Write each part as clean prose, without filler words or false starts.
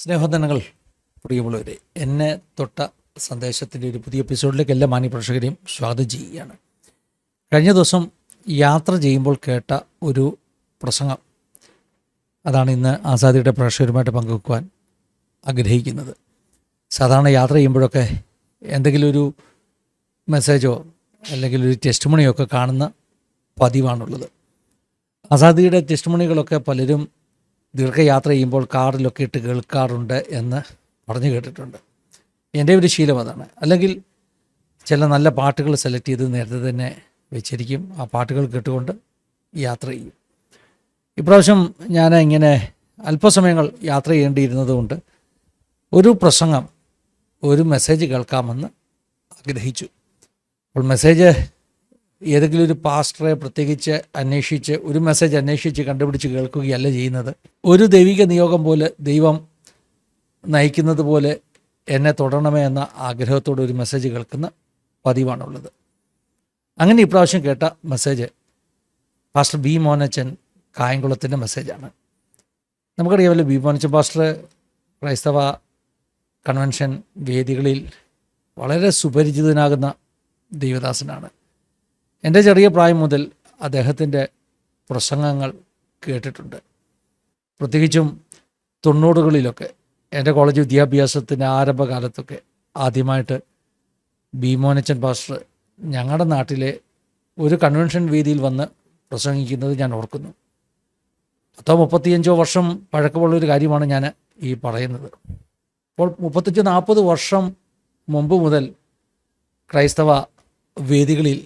സ്നേഹവന്ദനങ്ങൾ പ്രിയമുള്ളവരെ, എന്നെ തൊട്ട സന്ദേശത്തിൻ്റെ ഒരു പുതിയ എപ്പിസോഡിലേക്ക് എല്ലാ മാന്യപ്രേക്ഷകരെയും സ്വാഗതം ചെയ്യുകയാണ്. കഴിഞ്ഞ ദിവസം യാത്ര ചെയ്യുമ്പോൾ കേട്ട ഒരു പ്രസംഗം, അതാണ് ഇന്ന് ആസാദിയുടെ പ്രേക്ഷകരുമായിട്ട് പങ്കുവെക്കുവാൻ ആഗ്രഹിക്കുന്നത്. സാധാരണ യാത്ര ചെയ്യുമ്പോഴൊക്കെ എന്തെങ്കിലും ഒരു മെസ്സേജോ അല്ലെങ്കിൽ ഒരു ടെസ്റ്റിമണിയോ ഒക്കെ കാണുന്ന പതിവാണുള്ളത്. ആസാദിയുടെ ടെസ്റ്റിമണികളൊക്കെ പലരും ദീർഘയാത്ര ചെയ്യുമ്പോൾ കാറിലൊക്കെ ഇട്ട് കേൾക്കാറുണ്ട് എന്ന് പറഞ്ഞു കേട്ടിട്ടുണ്ട്. എൻ്റെ ഒരു ശീലം അതാണ്. അല്ലെങ്കിൽ ചില നല്ല പാട്ടുകൾ സെലക്ട് ചെയ്ത് നേരത്തെ തന്നെ വെച്ചിരിക്കും. ആ പാട്ടുകൾ കേട്ടുകൊണ്ട് യാത്ര ചെയ്യും. ഇപ്രാവശ്യം ഞാൻ ഇങ്ങനെ അല്പസമയങ്ങൾ യാത്ര ചെയ്യേണ്ടിയിരുന്നതുകൊണ്ട് ഒരു പ്രസംഗം, ഒരു മെസ്സേജ് കേൾക്കാമെന്ന് ആഗ്രഹിച്ചു. അപ്പോൾ മെസ്സേജ് ഏതെങ്കിലും ഒരു പാസ്റ്ററെ പ്രത്യേകിച്ച് അന്വേഷിച്ച് ഒരു മെസ്സേജ് അന്വേഷിച്ച് കണ്ടുപിടിച്ച് കേൾക്കുകയല്ല ചെയ്യുന്നത്. ഒരു ദൈവിക നിയോഗം പോലെ, ദൈവം നയിക്കുന്നത് പോലെ എന്നെ തുടരണമേ എന്ന ആഗ്രഹത്തോടെ ഒരു മെസ്സേജ് കേൾക്കുന്ന പതിവാണുള്ളത്. അങ്ങനെ ഇപ്രാവശ്യം കേട്ട മെസ്സേജ് പാസ്റ്റർ ബി മോനച്ചൻ കായംകുളത്തിൻ്റെ മെസ്സേജാണ്. നമുക്കറിയാമല്ലോ, ബി മോനച്ചൻ പാസ്റ്റർ ക്രൈസ്തവ കൺവെൻഷൻ വേദികളിൽ വളരെ സുപരിചിതനാകുന്ന ദൈവദാസനാണ്. എൻ്റെ ചെറിയ പ്രായം മുതൽ അദ്ദേഹത്തിൻ്റെ പ്രസംഗങ്ങൾ കേട്ടിട്ടുണ്ട്. പ്രത്യേകിച്ചും 90കളിലൊക്കെ എൻ്റെ കോളേജ് വിദ്യാഭ്യാസത്തിൻ്റെ ആരംഭകാലത്തൊക്കെ ആദ്യമായിട്ട് ബി മോനച്ചൻ പാസ്റ്റർ ഞങ്ങളുടെ നാട്ടിലെ ഒരു കൺവെൻഷൻ വേദിയിൽ വന്ന് പ്രസംഗിക്കുന്നത് ഞാൻ ഓർക്കുന്നു. 35 വർഷം പഴക്കമുള്ളൊരു കാര്യമാണ് ഞാൻ ഈ പറയുന്നത്. അപ്പോൾ 35-40 വർഷം മുമ്പ് മുതൽ ക്രൈസ്തവ വേദികളിൽ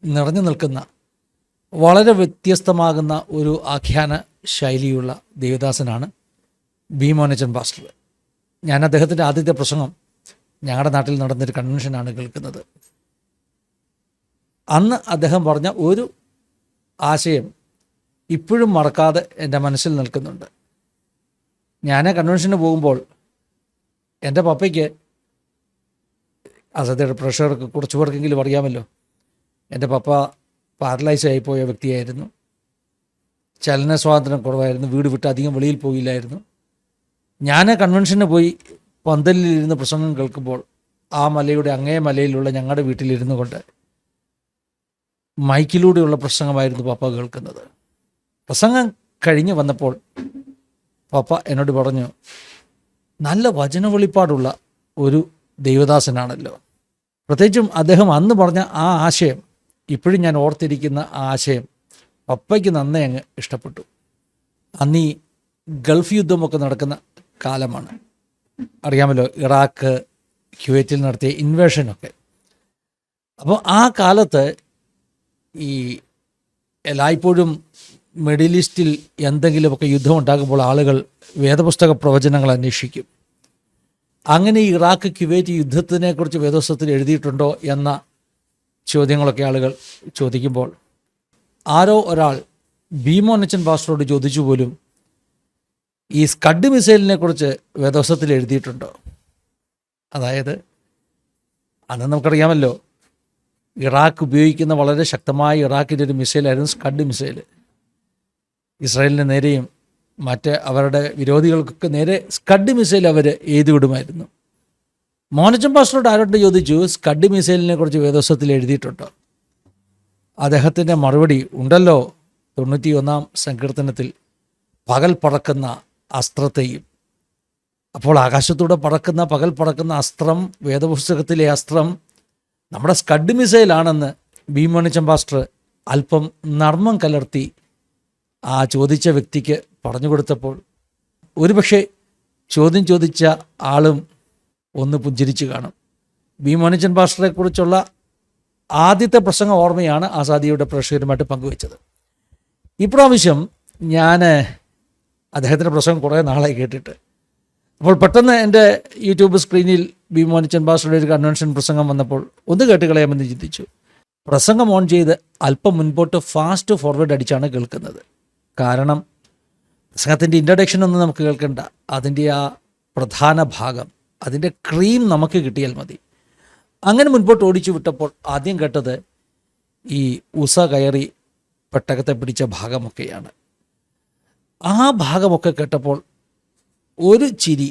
നിറഞ്ഞു നിൽക്കുന്ന വളരെ വ്യത്യസ്തമാകുന്ന ഒരു ആഖ്യാന ശൈലിയുള്ള ദേവദാസനാണ് ബി മോനച്ചൻ പാസ്റ്റർ. ഞാൻ അദ്ദേഹത്തിൻ്റെ ആദ്യത്തെ പ്രസംഗം ഞങ്ങളുടെ നാട്ടിൽ നടന്നൊരു കൺവെൻഷനാണ് കേൾക്കുന്നത്. അന്ന് അദ്ദേഹം പറഞ്ഞ ഒരു ആശയം ഇപ്പോഴും മറക്കാതെ എൻ്റെ മനസ്സിൽ നിൽക്കുന്നുണ്ട്. ഞാൻ കൺവെൻഷന് പോകുമ്പോൾ എൻ്റെ പപ്പയ്ക്ക്, ആസാദിയുടെ പ്രേക്ഷകർക്ക് കുറച്ച് പേർക്കെങ്കിലും അറിയാമല്ലോ, എൻ്റെ പപ്പ പാരലൈസ് ആയിപ്പോയ വ്യക്തിയായിരുന്നു. ചലന സ്വാതന്ത്ര്യം കുറവായിരുന്നു. വീട് വിട്ട് അധികം വെളിയിൽ പോയില്ലായിരുന്നു. ഞാൻ കൺവെൻഷന് പോയി പന്തലിലിരുന്ന് പ്രസംഗം കേൾക്കുമ്പോൾ ആ മലയുടെ അങ്ങേ മലയിലുള്ള ഞങ്ങളുടെ വീട്ടിലിരുന്നു കൊണ്ട് മൈക്കിലൂടെയുള്ള പ്രസംഗമായിരുന്നു പപ്പ കേൾക്കുന്നത്. പ്രസംഗം കഴിഞ്ഞ് വന്നപ്പോൾ പപ്പ എന്നോട് പറഞ്ഞു, നല്ല വചന വെളിപ്പാടുള്ള ഒരു ദൈവദാസനാണല്ലോ. പ്രത്യേകിച്ചും അദ്ദേഹം അന്ന് പറഞ്ഞ ആ ആശയം, ഇപ്പോഴും ഞാൻ ഓർത്തിരിക്കുന്ന ആ ആശയം പപ്പയ്ക്ക് നന്നേ അങ്ങ് ഇഷ്ടപ്പെട്ടു. അന്ന് ഈ ഗൾഫ് യുദ്ധമൊക്കെ നടക്കുന്ന കാലമാണ്. അറിയാമല്ലോ, ഇറാഖ്, കുവൈറ്റിൽ നടത്തിയ ഇൻവേഷനൊക്കെ. അപ്പോൾ ആ കാലത്ത് ഈ എല്ലായ്പ്പോഴും മിഡിൽ ഈസ്റ്റിൽ എന്തെങ്കിലുമൊക്കെ യുദ്ധം ഉണ്ടാകുമ്പോൾ ആളുകൾ വേദപുസ്തക പ്രവചനങ്ങൾ അന്വേഷിക്കും. അങ്ങനെ ഇറാഖ് കുവൈറ്റ് യുദ്ധത്തിനെക്കുറിച്ച് വേദപുസ്തകത്തിൽ എഴുതിയിട്ടുണ്ടോ എന്ന ചോദ്യങ്ങളൊക്കെ ആളുകൾ ചോദിക്കുമ്പോൾ ആരോ ഒരാൾ ബി മോനച്ചൻ പാസ്റ്ററോട് ചോദിച്ചു പോലും, ഈ സ്കഡ് മിസൈലിനെ കുറിച്ച് വേദപുസ്തകത്തിൽ എഴുതിയിട്ടുണ്ടോ? അതായത് അന്ന് നമുക്കറിയാമല്ലോ, ഇറാഖ് ഉപയോഗിക്കുന്ന വളരെ ശക്തമായ ഇറാഖിൻ്റെ ഒരു മിസൈലായിരുന്നു സ്കഡ് മിസൈൽ. ഇസ്രായേലിന് നേരെയും മറ്റ് അവരുടെ വിരോധികൾക്കൊക്കെ നേരെ സ്കഡ് മിസൈൽ അവർ എഴുതിവിടുമായിരുന്നു. മോനച്ചൻ പാസ്റ്ററോട് ആരോട് ചോദിച്ചു, സ്കഡ് മിസൈലിനെ കുറിച്ച് വേദപുസ്തകത്തിൽ എഴുതിയിട്ടുണ്ടോ? അദ്ദേഹത്തിൻ്റെ മറുപടി ഉണ്ടല്ലോ, 91-ാം സങ്കീർത്തനത്തിൽ പകൽ പറക്കുന്ന അസ്ത്രത്തെയും. അപ്പോൾ ആകാശത്തൂടെ പറക്കുന്ന, പകൽ പറക്കുന്ന അസ്ത്രം, വേദപുസ്തകത്തിലെ അസ്ത്രം നമ്മുടെ സ്കഡ് മിസൈലാണെന്ന് ബി മോനച്ചൻ പാസ്റ്റർ അല്പം നർമ്മം കലർത്തി ആ ചോദിച്ച വ്യക്തിക്ക് പറഞ്ഞു കൊടുത്തപ്പോൾ ഒരുപക്ഷെ ചോദ്യം ചോദിച്ച ആളും ഒന്ന് പുഞ്ചിരിച്ചു കാണും. ബി മോനച്ചൻ പാസ്റ്ററെക്കുറിച്ചുള്ള ആദ്യത്തെ പ്രസംഗം ഓർമ്മയാണ് ആസാദിയുടെ പ്രേക്ഷകരുമായിട്ട് പങ്കുവെച്ചത്. ഇപ്രാവശ്യം ഞാൻ അദ്ദേഹത്തിൻ്റെ പ്രസംഗം കുറേ നാളായി കേട്ടിട്ട്, അപ്പോൾ പെട്ടെന്ന് എൻ്റെ യൂട്യൂബ് സ്ക്രീനിൽ ബി മോനച്ചൻ പാസ്റ്ററുടെ ഒരു കൺവെൻഷൻ പ്രസംഗം വന്നപ്പോൾ ഒന്ന് കേട്ട് കളയാമെന്ന് ചിന്തിച്ചു. പ്രസംഗം ഓൺ ചെയ്ത് അല്പം മുൻപോട്ട് ഫാസ്റ്റ് ഫോർവേഡ് അടിച്ചാണ് കേൾക്കുന്നത്. കാരണം പ്രസംഗത്തിൻ്റെ ഇൻട്രഡക്ഷനൊന്നും നമുക്ക് കേൾക്കണ്ട, അതിൻ്റെ ആ പ്രധാന ഭാഗം, അതിൻ്റെ ക്രീം നമുക്ക് കിട്ടിയാൽ മതി. അങ്ങനെ മുൻപോട്ട് ഓടിച്ചു വിട്ടപ്പോൾ ആദ്യം കേട്ടത് ഈ ഉസ കയറി പെട്ടകത്തെ പിടിച്ച ഭാഗമൊക്കെയാണ്. ആ ഭാഗമൊക്കെ കേട്ടപ്പോൾ ഒരു ചിരി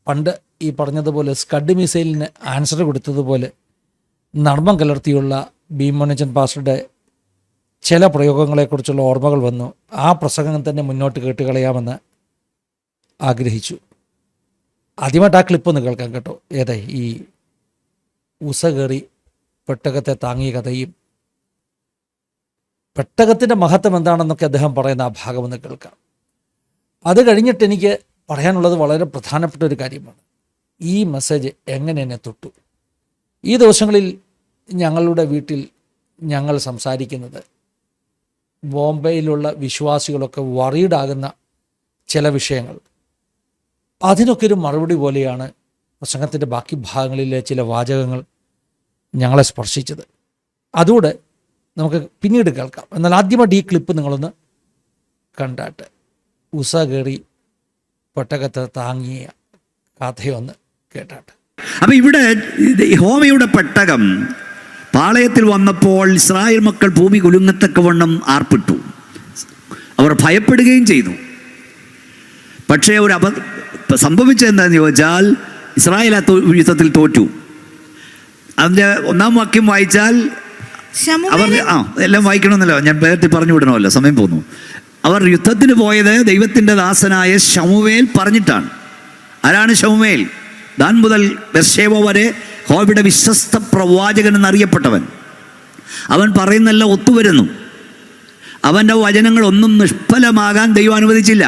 പണ്ട് ഈ പറഞ്ഞതുപോലെ സ്കഡ് മിസൈലിന് ആൻസർ കൊടുത്തതുപോലെ നർമ്മം കലർത്തിയുള്ള ഭീമോനച്ചൻ പാസ്റ്ററുടെ ചില പ്രയോഗങ്ങളെക്കുറിച്ചുള്ള ഓർമ്മകൾ വന്നു. ആ പ്രസംഗം തന്നെ മുന്നോട്ട് കേട്ടുകളയാമെന്ന് ആഗ്രഹിച്ചു. ആദ്യമായിട്ട് ആ ക്ലിപ്പൊന്ന് കേൾക്കാം കേട്ടോ. ഏതായി ഈ ഉസ കയറി പെട്ടകത്തെ താങ്ങിയ കഥയും പെട്ടകത്തിൻ്റെ മഹത്വം എന്താണെന്നൊക്കെ അദ്ദേഹം പറയുന്ന ആ ഭാഗമൊന്ന് കേൾക്കാം. അത് കഴിഞ്ഞിട്ട് എനിക്ക് പറയാനുള്ളത് വളരെ പ്രധാനപ്പെട്ട ഒരു കാര്യമാണ്. ഈ മെസ്സേജ് എങ്ങനെ എന്നെ തൊട്ടു. ഈ ദിവസങ്ങളിൽ ഞങ്ങളുടെ വീട്ടിൽ ഞങ്ങൾ സംസാരിക്കുന്നത് ബോംബെയിലുള്ള വിശ്വാസികളൊക്കെ വറീഡാകുന്ന ചില വിഷയങ്ങൾ, അതിനൊക്കെ ഒരു മറുപടി പോലെയാണ് പ്രസംഗത്തിൻ്റെ ബാക്കി ഭാഗങ്ങളിലെ ചില വാചകങ്ങൾ ഞങ്ങളെ സ്പർശിച്ചത്. അതുകൂടെ നമുക്ക് പിന്നീട് കേൾക്കാം. എന്നാൽ ആദ്യമായിട്ട് ഈ ക്ലിപ്പ് നിങ്ങളൊന്ന് കണ്ടാട്ട് ഉസ കയറി പെട്ടകത്തെ താങ്ങിയ കഥയൊന്ന് കേട്ടാട്ട്. അപ്പം ഇവിടെ യഹോവയുടെ പെട്ടകം പാളയത്തിൽ വന്നപ്പോൾ ഇസ്രായേൽ മക്കൾ ഭൂമി കുലുങ്ങത്തക്കവണ്ണം ആർപ്പിട്ടു. അവർ ഭയപ്പെടുകയും ചെയ്തു. പക്ഷേ സംഭവിച്ചതെന്താണെന്ന് ചോദിച്ചാൽ ഇസ്രായേൽ ആ യുദ്ധത്തിൽ തോറ്റു. അതിൻ്റെ 1-ാം വാക്യം വായിച്ചാൽ അവർ എല്ലാം വായിക്കണമെന്നല്ലോ, ഞാൻ വേഗത്തിൽ പറഞ്ഞു വിടണമല്ലോ, സമയം പോന്നു. അവർ യുദ്ധത്തിന് പോയത് ദൈവത്തിൻ്റെ ദാസനായ ശമൂവേൽ പറഞ്ഞിട്ടാണ്. ആരാണ് ശമൂവേൽ? ദാൻ മുതൽ ബെർശേബ വരെ യഹോവയുടെ വിശ്വസ്ത പ്രവാചകൻ എന്നറിയപ്പെട്ടവൻ. അവൻ പറയുന്നെല്ലാം ഒത്തുവരുന്നു. അവൻ്റെ വചനങ്ങളൊന്നും നിഷ്ഫലമാകാൻ ദൈവം അനുവദിച്ചില്ല.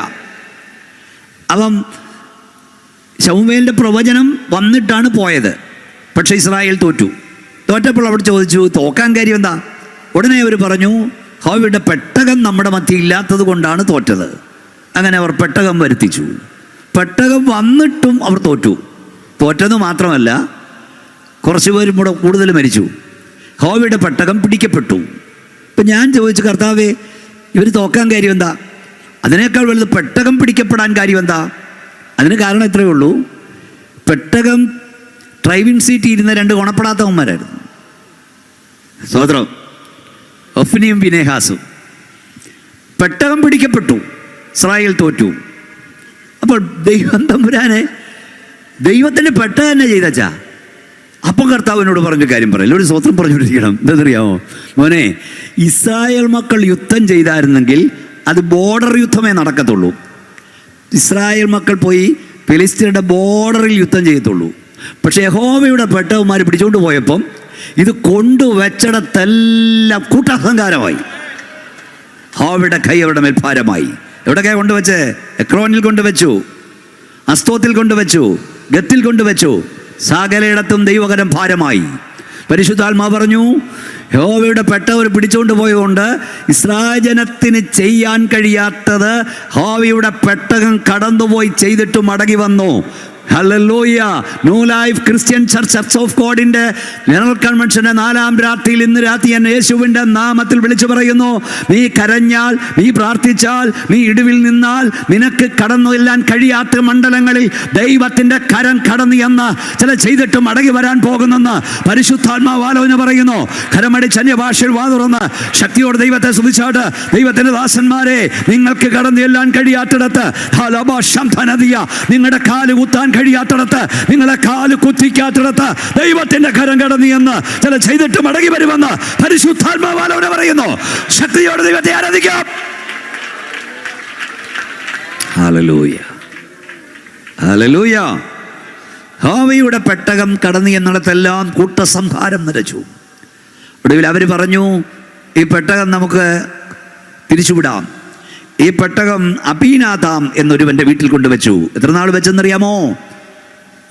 അവൻ ശമൂവേലിൻ്റെ പ്രവചനം വന്നിട്ടാണ് പോയത്. പക്ഷേ ഇസ്രായേൽ തോറ്റപ്പോൾ അവിടെ ചോദിച്ചു, തോക്കാൻ കാര്യം എന്താ? ഉടനെ അവർ പറഞ്ഞു, യഹോവയുടെ പെട്ടകം നമ്മുടെ മധ്യ ഇല്ലാത്തത് കൊണ്ടാണ് തോറ്റത്. അങ്ങനെ അവർ പെട്ടകം വരുത്തിച്ചു. പെട്ടകം വന്നിട്ടും അവർ തോറ്റെന്ന് മാത്രമല്ല, കുറച്ച് പേരും കൂടെ കൂടുതൽ മരിച്ചു. യഹോവയുടെ പെട്ടകം പിടിക്കപ്പെട്ടു. ഇപ്പം ഞാൻ ചോദിച്ചു, കർത്താവേ, ഇവർ തോക്കാൻ കാര്യം എന്താ? അതിനേക്കാൾ വലുത് പെട്ടകം പിടിക്കപ്പെടാൻ കാര്യം എന്താ? അതിന് കാരണം ഇത്രയേ ഉള്ളൂ. പെട്ടകം ഡ്രൈവിംഗ് സീറ്റിൽ ഇരുന്ന 2 ഗുണപ്പെടാത്തവന്മാരായിരുന്നു. സ്വതന്ത്രം ഒഫ്നിയും വിനേഹാസും. പെട്ടകം പിടിക്കപ്പെട്ടു, ഇസ്രായേൽ തോറ്റു. അപ്പോൾ ദൈവം തമ്പുരാനെ ദൈവത്തിൻ്റെ പെട്ടകം തന്നെ ചെയ്തച്ചാ. അപ്പം കർത്താവിനോട് പറഞ്ഞ കാര്യം പറയില്ല, ഒരു സ്വത്രം പറഞ്ഞുകൊണ്ടിരിക്കണം. എന്താണെന്നറിയാമോ മോനെ? ഇസ്രായേൽ മക്കൾ യുദ്ധം ചെയ്തായിരുന്നെങ്കിൽ അത് ബോർഡർ യുദ്ധമേ നടക്കത്തുള്ളൂ. ഇസ്രായേൽ മക്കൾ പോയി ഫിലിസ്തീനയുടെ ബോർഡറിൽ യുദ്ധം ചെയ്യത്തുള്ളൂ. പക്ഷേ യഹോവയുടെ പെട്ടകന്മാർ പിടിച്ചുകൊണ്ട് പോയപ്പം ഇത് കൊണ്ടുവച്ചിടത്തെല്ലാം കൂട്ടഹങ്കാരമായി. യഹോവയുടെ കൈ അവരുടെ മേൽ ഭാരമായി. എവിടെയൊക്കെ കൊണ്ടുവച്ചേ? എക്രോനിൽ കൊണ്ടുവച്ചു, അസ്തോത്തിൽ കൊണ്ടുവച്ചു, ഗത്തിൽ കൊണ്ടുവച്ചു. സകലയിടത്തും ദൈവകരം ഭാരമായി. പരിശുദ്ധാത്മാവ് പറഞ്ഞു, യഹോവയുടെ പെട്ടവർ പിടിച്ചുകൊണ്ട് പോയതുകൊണ്ട് ഇസ്രായേൽ ജനത്തിന് ചെയ്യാൻ കഴിയാത്തത് യഹോവയുടെ പെട്ടകം കടന്നുപോയി ചെയ്തിട്ട് മടങ്ങി വന്നു. Hallelujah. New life Christian church of ഗോഡിൻ്റെ ജനറൽ കൺവെൻഷൻ്റെ 4-ാം രാത്രിയിൽ ഇന്ന് രാത്രി ഞാൻ യേശുവിൻ്റെ നാമത്തിൽ വിളിച്ചു പറയുന്നു, നീ കരഞ്ഞാൽ, നീ പ്രാർത്ഥിച്ചാൽ, നീ ഇടിവിൽ നിന്നാൽ, നിനക്ക് കടന്നു ചെല്ലാൻ കഴിയാത്ത മണ്ഡലങ്ങളിൽ ദൈവത്തിൻ്റെ കരം കടന്നു എന്ന് ചില ചെയ്തിട്ട് മടങ്ങി വരാൻ പോകുന്നെന്ന് പരിശുദ്ധാത്മാവ് ആലോചന പറയുന്നു. കരമടിച്ച് അന്യഭാഷയിൽ വാ തുറന്ന് ശക്തിയോട് ദൈവത്തെ സ്തുതിച്ചാട്ട്, ദൈവത്തിൻ്റെ ദാസന്മാരെ, നിങ്ങൾക്ക് കടന്നു ചെല്ലാൻ കഴിയാത്തിടത്ത്, നിങ്ങളുടെ കാല് കുത്താൻ കഴിയാത്തിടത്ത്, നിങ്ങളെ കാല് കുത്തിക്കാത്തിടത്ത് ദൈവത്തിന്റെ കരം കടന്നു എന്ന് ചില ചെയ്തിട്ട് മടങ്ങി വരുമെന്ന് പരിശുദ്ധാത്മാവാലോട് പറയുന്നു. ശക്തിയോടെ ദൈവത്തെ ആരാധിക്കാം. Hallelujah, hallelujah. യഹോവയുടെ പെട്ടകം കടന്നു എന്നിടത്തെല്ലാം കൂട്ടസംഹാരം നിരച്ചു. ഒടുവിൽ അവർ പറഞ്ഞു, ഈ പെട്ടകം നമുക്ക് തിരിച്ചുവിടാം. ഈ പെട്ടകം അബീനാദാം എന്നൊരുവന്റെ വീട്ടിൽ കൊണ്ടുവച്ചു. എത്ര നാൾ വെച്ചെന്നറിയാമോ?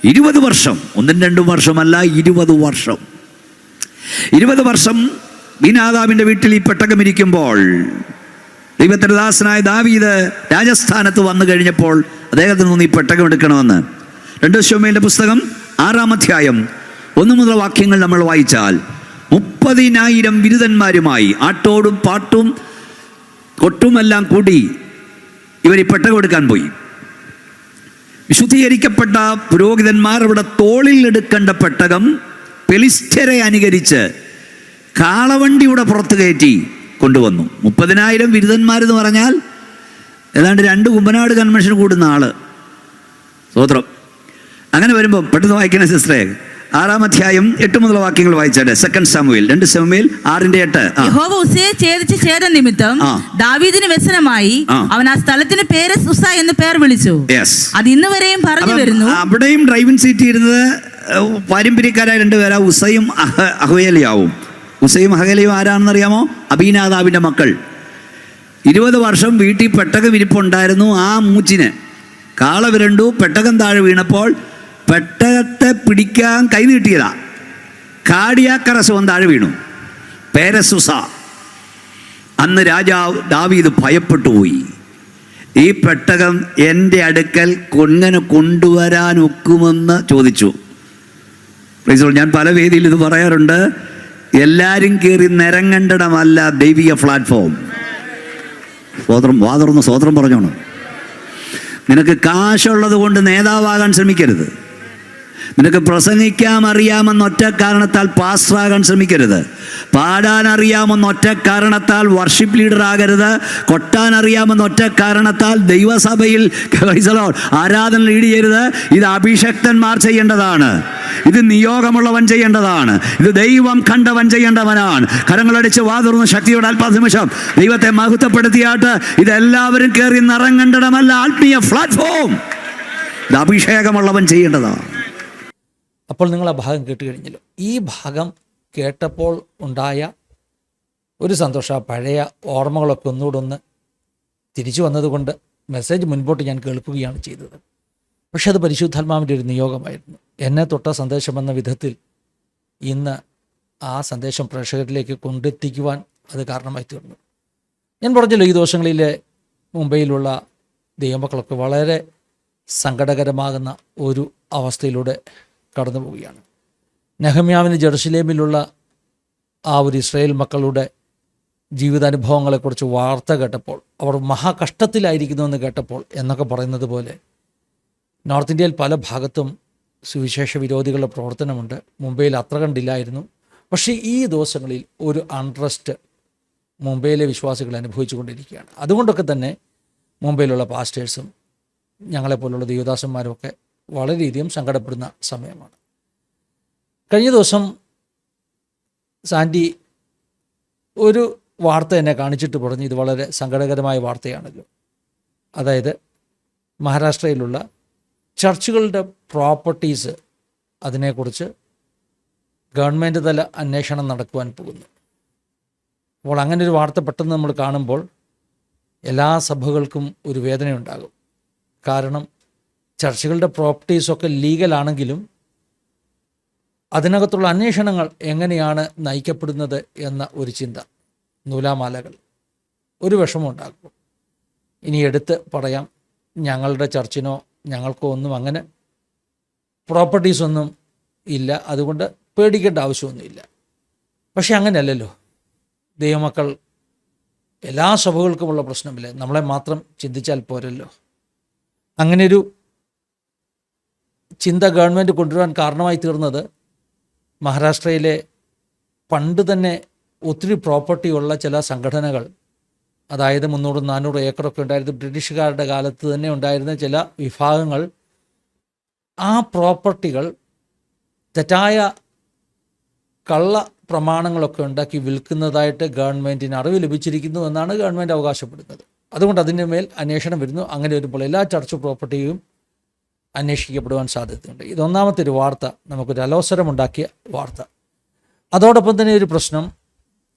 20 വർഷം. 1-2 വർഷമല്ല, 20 വർഷം. 20 വർഷം അബീനാദാമിൻ്റെ വീട്ടിൽ ഈ പെട്ടകം ഇരിക്കുമ്പോൾ ദൈവത്തിൻ്റെ ദാസനായ ദാവീദ് രാജസ്ഥാനത്ത് വന്നു കഴിഞ്ഞപ്പോൾ അദ്ദേഹത്തിന് തോന്നി ഈ പെട്ടകം എടുക്കണമെന്ന്. 2 ശമൂവേലിന്റെ പുസ്തകം 6-ാം അധ്യായം 1 മുതൽ വാക്യങ്ങൾ നമ്മൾ വായിച്ചാൽ 30,000 ബിരുദന്മാരുമായി ആട്ടോടും പാട്ടും കൊട്ടുമെല്ലാം കൂടി ഇവർ ഈ പെട്ടകം എടുക്കാൻ പോയി. വിശുദ്ധീകരിക്കപ്പെട്ട പുരോഹിതന്മാർ അവിടെ തോളിൽ എടുക്കേണ്ട പെട്ടകം ഫെലിസ്ത്യരെ അനുകരിച്ച് കാളവണ്ടിയുടെ പുറത്ത് കയറ്റി കൊണ്ടുവന്നു. 30,000 ബിരുദന്മാരെന്ന് പറഞ്ഞാൽ ഏതാണ്ട് 2 കുമ്പനാട് കൺവെൻഷൻ കൂടുന്ന ആള്. സ്തോത്രം. അങ്ങനെ വരുമ്പോൾ പെട്ടെന്ന് വായിക്കണേ സിസ്റ്ററെ, 6-ാം അധ്യായം 8 മുതൽ വാക്യങ്ങൾ വായിച്ചാട്ടെ. 2 സാമുവേൽ 2 സാമുവേൽ 6:8. യഹോവ ഉസ്സയെ ഛേദിച്ച ഛേദം നിമിത്തം ദാവീദിന് വ്യസനമായി അവൻ ആ സ്ഥലത്തിന് പേര് ഉസ്സ എന്ന് പേർ വിളിച്ചു. അത് ഇന്ന് വരെയും പറഞ്ഞു വരുന്നു. അവിടെയും ഡ്രൈവിംഗ് സീറ്റ് ഇരുന്നത് പാരമ്പര്യക്കാരായ 2 പേരാ, ഉസ്സയും അഹ്വേലിയാവും. ഉസ്സയും അഹ്വേലിയും ആരാണെന്നറിയാമോ? അബീനാദാബിന്റെ മക്കൾ. 20 വർഷം വീട്ടിൽ പെട്ടകം ഇരിപ്പുണ്ടായിരുന്നു. ആ മൂച്ചിന് കാള വിരണ്ടു, പെട്ടകം താഴെ വീണപ്പോൾ പെട്ടകത്തെ പിടിക്കാൻ കൈ നീട്ടിയതാ, കാടിയാക്കറസവൻ താഴെ വീണു, പേരസുസ. അന്ന് രാജാവ് ദാവീദ് ഭയപ്പെട്ടു പോയി. ഈ പെട്ടകം എൻ്റെ അടുക്കൽ എങ്ങനെ കൊണ്ടുവരാൻ ഒക്കുമെന്ന് ചോദിച്ചു. ഞാൻ പല വേദിയിൽ ഇത് പറയാറുണ്ട്. എല്ലാവരും കയറി നിരങ്ങണ്ടിടമല്ല ദൈവിക പ്ലാറ്റ്ഫോം. വാതുറന്ന് സ്വോത്രം പറഞ്ഞോണം. നിനക്ക് കാശുള്ളത് കൊണ്ട് നേതാവാകാൻ ശ്രമിക്കരുത്. നിനക്ക് പ്രസംഗിക്കാൻ അറിയാമെന്ന ഒറ്റ കാരണത്താൽ പാസ്റ്ററാകാൻ ശ്രമിക്കരുത്. പാടാൻ അറിയാമെന്ന ഒറ്റ കാരണത്താൽ വർഷിപ്പ് ലീഡർ ആകരുത്. കൊട്ടാൻ അറിയാമെന്ന ഒറ്റ കാരണത്താൽ ദൈവസഭയിൽ ആരാധന ലീഡ് ചെയ്യരുത്. ഇത് അഭിഷക്തന്മാർ ചെയ്യേണ്ടതാണ്. ഇത് നിയോഗമുള്ളവൻ ചെയ്യേണ്ടതാണ്. ഇത് ദൈവം കണ്ടവൻ ചെയ്യേണ്ടവനാണ്. കരങ്ങളടിച്ച് വാതുറന്ന് ശക്തിയോടെ അല്പനിമിഷം ദൈവത്തെ മഹത്വപ്പെടുത്തിയാട്ട് ഇതെല്ലാവരും കയറി നിറങ്ങണ്ടമല്ല, ആത്മീയ പ്ലാറ്റ്ഫോം. ഇത് അഭിഷേകമുള്ളവൻ ചെയ്യേണ്ടതാണ്. അപ്പോൾ നിങ്ങൾ ആ ഭാഗം കേട്ട് കഴിഞ്ഞല്ലോ. ഈ ഭാഗം കേട്ടപ്പോൾ ഉണ്ടായ ഒരു സന്തോഷം, പഴയ ഓർമ്മകളൊക്കെ ഒന്നുകൂടെ തിരിച്ചു വന്നതുകൊണ്ട് മെസ്സേജ് മുൻപോട്ട് ഞാൻ കേൾക്കുകയാണ് ചെയ്തത്. പക്ഷെ അത് പരിശുദ്ധാത്മാവിൻ്റെ ഒരു നിയോഗമായിരുന്നു. എന്നെ തൊട്ട സന്ദേശം എന്ന വിധത്തിൽ ഇന്ന് ആ സന്ദേശം പ്രേക്ഷകരിലേക്ക് കൊണ്ടെത്തിക്കുവാൻ അത് കാരണമായി തീർന്നു. ഞാൻ പറഞ്ഞല്ലോ, ഈ ദിവസങ്ങളിലെ മുംബൈയിലുള്ള ദൈവമക്കളൊക്കെ വളരെ സങ്കടകരമാകുന്ന ഒരു അവസ്ഥയിലൂടെ കടന്നു പോവുകയാണ്. നെഹമ്യാവിന് ജെറുസലേമിലുള്ള ആ ഒരു ഇസ്രായേൽ മക്കളുടെ ജീവിതാനുഭവങ്ങളെക്കുറിച്ച് വാർത്ത കേട്ടപ്പോൾ, അവർ മഹാകഷ്ടത്തിലായിരിക്കുന്നുവെന്ന് കേട്ടപ്പോൾ എന്നൊക്കെ പറയുന്നത് പോലെ നോർത്ത് ഇന്ത്യയിൽ പല ഭാഗത്തും സുവിശേഷ വിരോധികളുടെ പ്രവർത്തനമുണ്ട്. മുംബൈയിൽ അത്ര കണ്ടില്ലായിരുന്നു. പക്ഷേ ഈ ദിവസങ്ങളിൽ ഒരു അൺട്രസ്റ്റ് മുംബൈയിലെ വിശ്വാസികൾ അനുഭവിച്ചു കൊണ്ടിരിക്കുകയാണ്. അതുകൊണ്ടൊക്കെ തന്നെ മുംബൈയിലുള്ള പാസ്റ്റേഴ്സും ഞങ്ങളെപ്പോലുള്ള ദൈവദാസന്മാരും ഒക്കെ വളരെയധികം സങ്കടപ്പെടുന്ന സമയമാണ്. കഴിഞ്ഞ ദിവസം സാൻഡി ഒരു വാർത്ത എന്നെ കാണിച്ചിട്ട് പറഞ്ഞു, ഇത് വളരെ സങ്കടകരമായ വാർത്തയാണല്ലോ. അതായത് മഹാരാഷ്ട്രയിലുള്ള ചർച്ചുകളുടെ പ്രോപ്പർട്ടീസ്, അതിനെക്കുറിച്ച് ഗവൺമെൻറ് തല അന്വേഷണം നടക്കുവാൻ പോകുന്നു. അപ്പോൾ അങ്ങനെ ഒരു വാർത്ത പെട്ടെന്ന് നമ്മൾ കാണുമ്പോൾ എല്ലാ സഭകൾക്കും ഒരു വേദനയുണ്ടാകും. കാരണം ചർച്ചുകളുടെ പ്രോപ്പർട്ടീസൊക്കെ ലീഗലാണെങ്കിലും അതിനകത്തുള്ള അന്വേഷണങ്ങൾ എങ്ങനെയാണ് നയിക്കപ്പെടുന്നത് എന്ന ഒരു ചിന്ത, നൂലാമാലകൾ, ഒരു വിഷമമുണ്ടാക്കും. ഇനി എടുത്ത് പറയാം, ഞങ്ങളുടെ ചർച്ചിനോ ഞങ്ങൾക്കോ ഒന്നും അങ്ങനെ പ്രോപ്പർട്ടീസൊന്നും ഇല്ല, അതുകൊണ്ട് പേടിക്കേണ്ട ആവശ്യമൊന്നുമില്ല. പക്ഷെ അങ്ങനെയല്ലല്ലോ. ദൈവമക്കൾ എല്ലാ സഭകൾക്കുമുള്ള പ്രശ്നമില്ല, നമ്മളെ മാത്രം ചിന്തിച്ചാൽ പോരല്ലോ. അങ്ങനെയൊരു ചിന്ത ഗവൺമെൻറ് കൊണ്ടുവരാൻ കാരണമായി തീർന്നത് മഹാരാഷ്ട്രയിലെ പണ്ട് തന്നെ ഒത്തിരി പ്രോപ്പർട്ടിയുള്ള ചില സംഘടനകൾ, അതായത് 300-400 ഏക്കറൊക്കെ ഉണ്ടായിരുന്നു ബ്രിട്ടീഷുകാരുടെ കാലത്ത് തന്നെ ഉണ്ടായിരുന്ന ചില വിഭാഗങ്ങൾ, ആ പ്രോപ്പർട്ടികൾ തെറ്റായ കള്ള പ്രമാണങ്ങളൊക്കെ ഉണ്ടാക്കി വിൽക്കുന്നതായിട്ട് ഗവൺമെൻറ്റിന് അറിവ് ലഭിച്ചിരിക്കുന്നു എന്നാണ് ഗവൺമെൻറ് അവകാശപ്പെടുന്നത്. അതുകൊണ്ട് അതിൻ്റെ മേൽ അന്വേഷണം വരുന്നു. അങ്ങനെ വരുമ്പോൾ എല്ലാ ചർച്ച് പ്രോപ്പർട്ടിയും അന്വേഷിക്കപ്പെടുവാൻ സാധ്യതയുണ്ട്. ഇതൊന്നാമത്തെ ഒരു വാർത്ത, നമുക്കൊരു അലോസരമുണ്ടാക്കിയ വാർത്ത. അതോടൊപ്പം തന്നെ ഒരു പ്രശ്നം,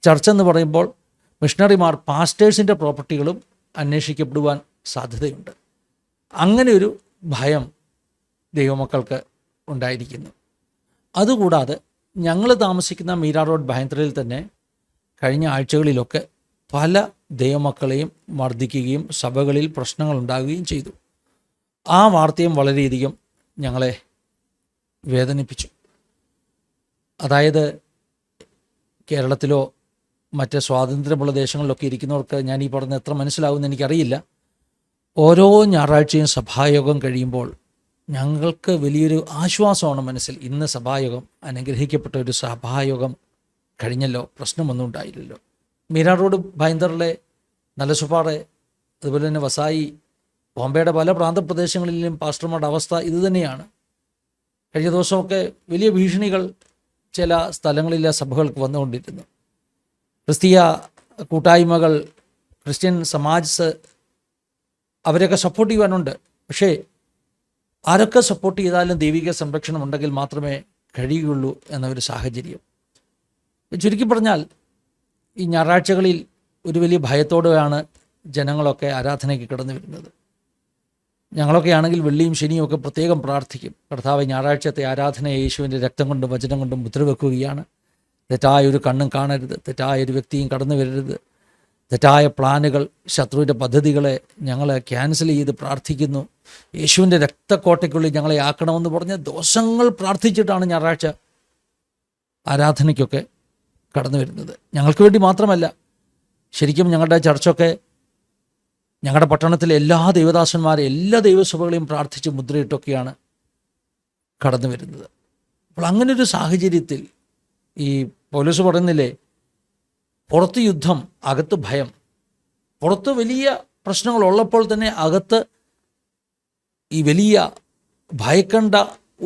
ചർച്ച് എന്ന് പറയുമ്പോൾ മിഷണറിമാർ, പാസ്റ്റേഴ്സിൻ്റെ പ്രോപ്പർട്ടികളും അന്വേഷിക്കപ്പെടുവാൻ സാധ്യതയുണ്ട്. അങ്ങനെ ഒരു ഭയം ദൈവമക്കൾക്ക് ഉണ്ടായിരിക്കുന്നു. അതുകൂടാതെ ഞങ്ങൾ താമസിക്കുന്ന മീരാ റോഡ് ബാന്ദ്രയിൽ തന്നെ കഴിഞ്ഞ ആഴ്ചകളിലൊക്കെ പല ദൈവമക്കളെയും മർദ്ദിക്കുകയും സഭകളിൽ പ്രശ്നങ്ങൾ ഉണ്ടാകുകയും ചെയ്തു. ആ വാർത്തയും വളരെയധികം ഞങ്ങളെ വേദനിപ്പിച്ചു. അതായത് കേരളത്തിലോ മറ്റ് സ്വാതന്ത്ര്യമുള്ള ദേശങ്ങളിലൊക്കെ ഇരിക്കുന്നവർക്ക് ഞാൻ ഈ പറഞ്ഞ എത്ര മനസ്സിലാവുമെന്ന് എനിക്കറിയില്ല. ഓരോ ഞായറാഴ്ചയും സഭായോഗം കഴിയുമ്പോൾ ഞങ്ങൾക്ക് വലിയൊരു ആശ്വാസമാണ് മനസ്സിൽ. ഇന്ന് സഭായോഗം, അനുഗ്രഹിക്കപ്പെട്ട ഒരു സഭായോഗം കഴിഞ്ഞല്ലോ, പ്രശ്നമൊന്നും ഉണ്ടായില്ലല്ലോ. മീരാ റോഡ് ഭായ്ന്തറിലെ നലസുപാറ, അതുപോലെ തന്നെ വസായി, ബോംബെയുടെ പല പ്രാന്തപ്രദേശങ്ങളിലും പാസ്റ്റർമാരുടെ അവസ്ഥ ഇതുതന്നെയാണ്. കഴിഞ്ഞ ദിവസമൊക്കെ വലിയ ഭീഷണികൾ ചില സ്ഥലങ്ങളിലെ സഭകൾക്ക് വന്നുകൊണ്ടിരുന്നു. ക്രിസ്തീയ കൂട്ടായ്മകൾ, ക്രിസ്ത്യൻ സമാജ് അവരൊക്കെ സപ്പോർട്ട് ചെയ്യാനുണ്ട്. പക്ഷേ ആരൊക്കെ സപ്പോർട്ട് ചെയ്താലും ദൈവിക സംരക്ഷണം ഉണ്ടെങ്കിൽ മാത്രമേ കഴിയുകയുള്ളൂ എന്നൊരു സാഹചര്യം. ചുരുക്കി പറഞ്ഞാൽ ഈ ഞായറാഴ്ചകളിൽ ഒരു വലിയ ഭയത്തോടെയാണ് ജനങ്ങളൊക്കെ ആരാധനയ്ക്ക് കടന്നു വരുന്നത്. ഞങ്ങളൊക്കെ ആണെങ്കിൽ വെള്ളിയും ശനിയും ഒക്കെ പ്രത്യേകം പ്രാർത്ഥിക്കും. കർത്താവ് ഞായറാഴ്ചത്തെ ആരാധന യേശുവിൻ്റെ രക്തം കൊണ്ടും വചനം കൊണ്ടും മുദ്രവെക്കുകയാണ്. തെറ്റായൊരു കണ്ണും കാണരുത്, തെറ്റായൊരു വ്യക്തിയും കടന്നു വരരുത്, തെറ്റായ പ്ലാനുകൾ, ശത്രുവിൻ്റെ പദ്ധതികളെ ഞങ്ങൾ ക്യാൻസൽ ചെയ്ത് പ്രാർത്ഥിക്കുന്നു. യേശുവിൻ്റെ രക്തക്കോട്ടയ്ക്കുള്ളിൽ ഞങ്ങളെ ആക്കണമെന്ന് പറഞ്ഞ് ദിവസങ്ങൾ പ്രാർത്ഥിച്ചിട്ടാണ് ഞായറാഴ്ച ആരാധനയ്ക്കൊക്കെ കടന്നു വരുന്നത്. ഞങ്ങൾക്ക് വേണ്ടി മാത്രമല്ല, ശരിക്കും ഞങ്ങളുടെ ചർച്ചൊക്കെ ഞങ്ങളുടെ പട്ടണത്തിലെ എല്ലാ ദൈവദാസന്മാരെ, എല്ലാ ദൈവസഭകളെയും പ്രാർത്ഥിച്ച് മുദ്രയിട്ടൊക്കെയാണ് കടന്നു വരുന്നത്. അപ്പോൾ അങ്ങനൊരു സാഹചര്യത്തിൽ ഈ പൗലോസ് പറയുന്നില്ലേ, പുറത്ത് യുദ്ധം, അകത്ത് ഭയം. പുറത്ത് വലിയ പ്രശ്നങ്ങളുള്ളപ്പോൾ തന്നെ അകത്ത് ഈ വലിയ ഭയക്കേണ്ട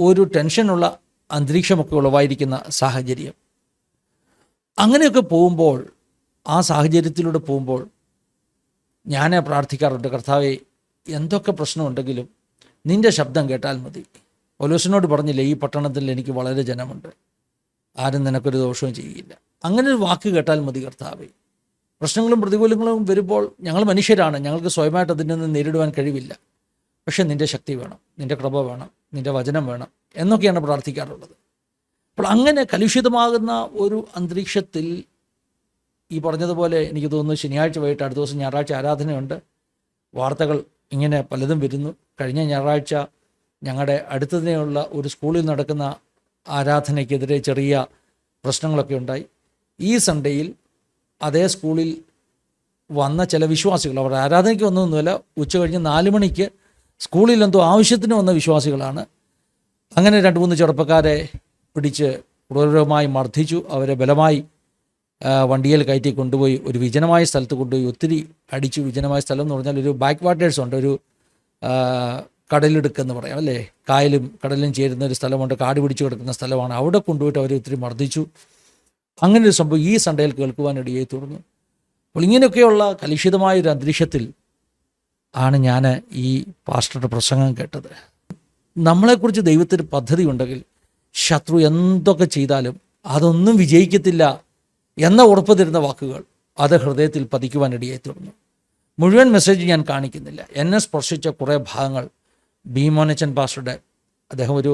ഒരു ടെൻഷനുള്ള അന്തരീക്ഷമൊക്കെ ഉളവായിരിക്കുന്ന സാഹചര്യം. അങ്ങനെയൊക്കെ പോകുമ്പോൾ, ആ സാഹചര്യത്തിലൂടെ പോകുമ്പോൾ ഞാൻ പ്രാർത്ഥിക്കാറുണ്ട്, കർത്താവേ, എന്തൊക്കെ പ്രശ്നമുണ്ടെങ്കിലും നിൻ്റെ ശബ്ദം കേട്ടാൽ മതി. പൗലോസിനോട് പറഞ്ഞില്ലേ, ഈ പട്ടണത്തിൽ എനിക്ക് വളരെ ജനമുണ്ട്, ആരും നിനക്കൊരു ദോഷവും ചെയ്യില്ല. അങ്ങനെ ഒരു വാക്ക് കേട്ടാൽ മതി കർത്താവേ. പ്രശ്നങ്ങളും പ്രതികൂലങ്ങളും വരുമ്പോൾ ഞങ്ങൾ മനുഷ്യരാണ്, ഞങ്ങൾക്ക് സ്വയമായിട്ട് അതിൽ നിന്ന് നേരിടുവാൻ കഴിവില്ല. പക്ഷെ നിൻ്റെ ശക്തി വേണം, നിൻ്റെ കൃപ വേണം, നിൻ്റെ വചനം വേണം എന്നൊക്കെയാണ് പ്രാർത്ഥിക്കാറുള്ളത്. അപ്പോൾ അങ്ങനെ കലുഷിതമാകുന്ന ഒരു അന്തരീക്ഷത്തിൽ ഈ പറഞ്ഞതുപോലെ എനിക്ക് തോന്നുന്നു ശനിയാഴ്ച വൈകിട്ട് അടുത്ത ദിവസം ഞായറാഴ്ച ആരാധനയുണ്ട്. വാർത്തകൾ ഇങ്ങനെ പലതും വരുന്നു. കഴിഞ്ഞ ഞായറാഴ്ച ഞങ്ങളുടെ അടുത്തതിനെയുള്ള ഒരു സ്കൂളിൽ നടക്കുന്ന ആരാധനയ്ക്കെതിരെ ചെറിയ പ്രശ്നങ്ങളൊക്കെ ഉണ്ടായി. ഈ സൺഡേയിൽ അതേ സ്കൂളിൽ വന്ന ചില വിശ്വാസികൾ, അവർ ആരാധനയ്ക്ക് വന്നതൊന്നുമല്ല, ഉച്ച കഴിഞ്ഞ് 4 മണിക്ക് സ്കൂളിൽ എന്തോ ആവശ്യത്തിന് വന്ന വിശ്വാസികളാണ്. അങ്ങനെ 2-3 ചെറുപ്പക്കാരെ പിടിച്ച് ക്രൂരമായി മർദ്ദിച്ചു. അവരെ ബലമായി വണ്ടിയിൽ കയറ്റി കൊണ്ടുപോയി ഒരു വിജനമായ സ്ഥലത്ത് കൊണ്ടുപോയി ഒത്തിരി അടിച്ചു. വിജനമായ സ്ഥലം എന്ന് പറഞ്ഞാൽ ഒരു ബാക്ക് വാട്ടേഴ്സ് ഉണ്ട്, ഒരു കടലിടുക്കെന്ന് പറയാം അല്ലേ, കായലും കടലും ചേരുന്ന ഒരു സ്ഥലമുണ്ട്, കാട് പിടിച്ചു കിടക്കുന്ന സ്ഥലമാണ്. അവിടെ കൊണ്ടുപോയിട്ട് അവരെ ഒത്തിരി മർദ്ദിച്ചു. അങ്ങനെ ഒരു സംഭവം ഈ സൺഡേയിൽ കേൾക്കുവാനിടയായി തീർന്നു. അപ്പോൾ ഇങ്ങനെയൊക്കെയുള്ള കലുഷിതമായൊരു അന്തരീക്ഷത്തിൽ ആണ് ഞാൻ ഈ പാസ്റ്ററുടെ പ്രസംഗം കേട്ടത്. നമ്മളെക്കുറിച്ച് ദൈവത്തിന് പദ്ധതി ഉണ്ടെങ്കിൽ ശത്രു എന്തൊക്കെ ചെയ്താലും അതൊന്നും വിജയിക്കത്തില്ല എന്ന ഉറപ്പ് തരുന്ന വാക്കുകൾ അത് ഹൃദയത്തിൽ പതിക്കുവാനിടയായി തീർന്നു. മുഴുവൻ മെസ്സേജ് ഞാൻ കാണിക്കുന്നില്ല. എന്നെ സ്പർശിച്ച കുറേ ഭാഗങ്ങൾ ബീമോനച്ചൻ പാസ്റ്ററുടെ, അദ്ദേഹം ഒരു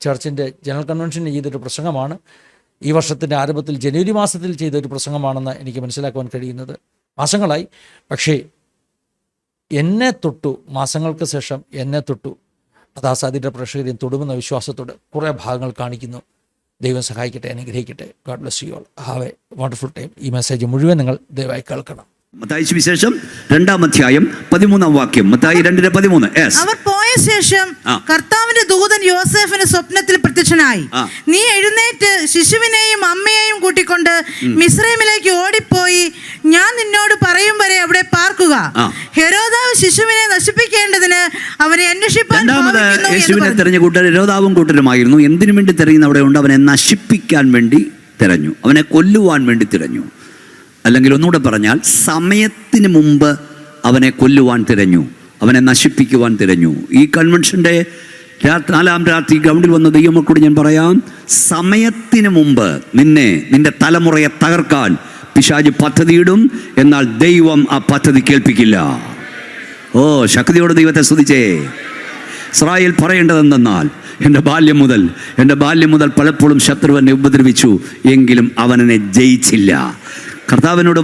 ചർച്ചിൻ്റെ ജനറൽ കൺവെൻഷന് ചെയ്തൊരു പ്രസംഗമാണ്. ഈ വർഷത്തിൻ്റെ ആരംഭത്തിൽ ജനുവരി മാസത്തിൽ ചെയ്തൊരു പ്രസംഗമാണെന്ന് എനിക്ക് മനസ്സിലാക്കുവാൻ കഴിയുന്നത്. മാസങ്ങളായി, പക്ഷേ എന്നെ തൊട്ടു, മാസങ്ങൾക്ക് ശേഷം എന്നെ തൊട്ടു. അതാസാദിൻ്റെ പ്രേക്ഷകരെയും തൊടുമെന്ന വിശ്വാസത്തോട് കുറേ ഭാഗങ്ങൾ കാണിക്കുന്നു. ദൈവം സഹായിക്കട്ടെ, അനുഗ്രഹിക്കട്ടെ. God bless you all. Have A wonderful time. ഈ മെസ്സേജ് മുഴുവൻ നിങ്ങൾ ദയവായി കേൾക്കണം. മത്തായി സുവിശേഷം 2-ാം അധ്യായം 13-ാം വാക്യം. മത്തായി 2:13. അവർ പോയ ശേഷം കർത്താവിന്റെ ദൂതൻ യോസേഫിന് സ്വപ്നത്തിൽ പ്രത്യക്ഷനായി, നീ എഴുന്നേറ്റ് ശിശുവിനെയും അമ്മയെയും കൂട്ടിക്കൊണ്ട് മിസ്രൈമിലേക്ക് ഓടിപ്പോയി, ഞാൻ നിന്നോട് പറയും വരെ അവിടെ പാർക്കുക. ഹെരോദാവ് ശിശുവിനെ നശിപ്പിക്കേണ്ടതിന് അവനെ അന്വേഷിപ്പാൻ യേശുവിനെ തെരഞ്ഞ കൂട്ടർ ഹെരോദാവും കൂട്ടരുമായിരുന്നു. എന്തിനു വേണ്ടി തിരയുന്ന അവിടെ ഉണ്ട്? അവനെ നശിപ്പിക്കാൻ വേണ്ടി തിരഞ്ഞു, അവനെ കൊല്ലുവാൻ വേണ്ടി തിരഞ്ഞു. അല്ലെങ്കിൽ ഒന്നുകൂടെ പറഞ്ഞാൽ, സമയത്തിന് മുമ്പ് അവനെ കൊല്ലുവാൻ തിരഞ്ഞു, അവനെ നശിപ്പിക്കുവാൻ തിരഞ്ഞു. ഈ കൺവെൻഷൻ്റെ 4-ാം രാത്രി ഗ്രൗണ്ടിൽ വന്ന ദൈവമക്കളോട് ഞാൻ പറയാം, സമയത്തിന് മുമ്പ് നിന്റെ തലമുറയെ തകർക്കാൻ പിശാച് പദ്ധതിയിടും. എന്നാൽ ദൈവം ആ പദ്ധതി കേൾപ്പിക്കില്ല. ഓ, ശക്തിയോട് ദൈവത്തെ സ്തുതിച്ചേ. ഇസ്രായേൽ പറയേണ്ടതെന്നാൽ, എൻ്റെ ബാല്യം മുതൽ പലപ്പോഴും ശത്രു എന്നെ ഉപദ്രവിച്ചു, എങ്കിലും അവനെന്നെ ജയിച്ചില്ല. കർത്താവിനോട്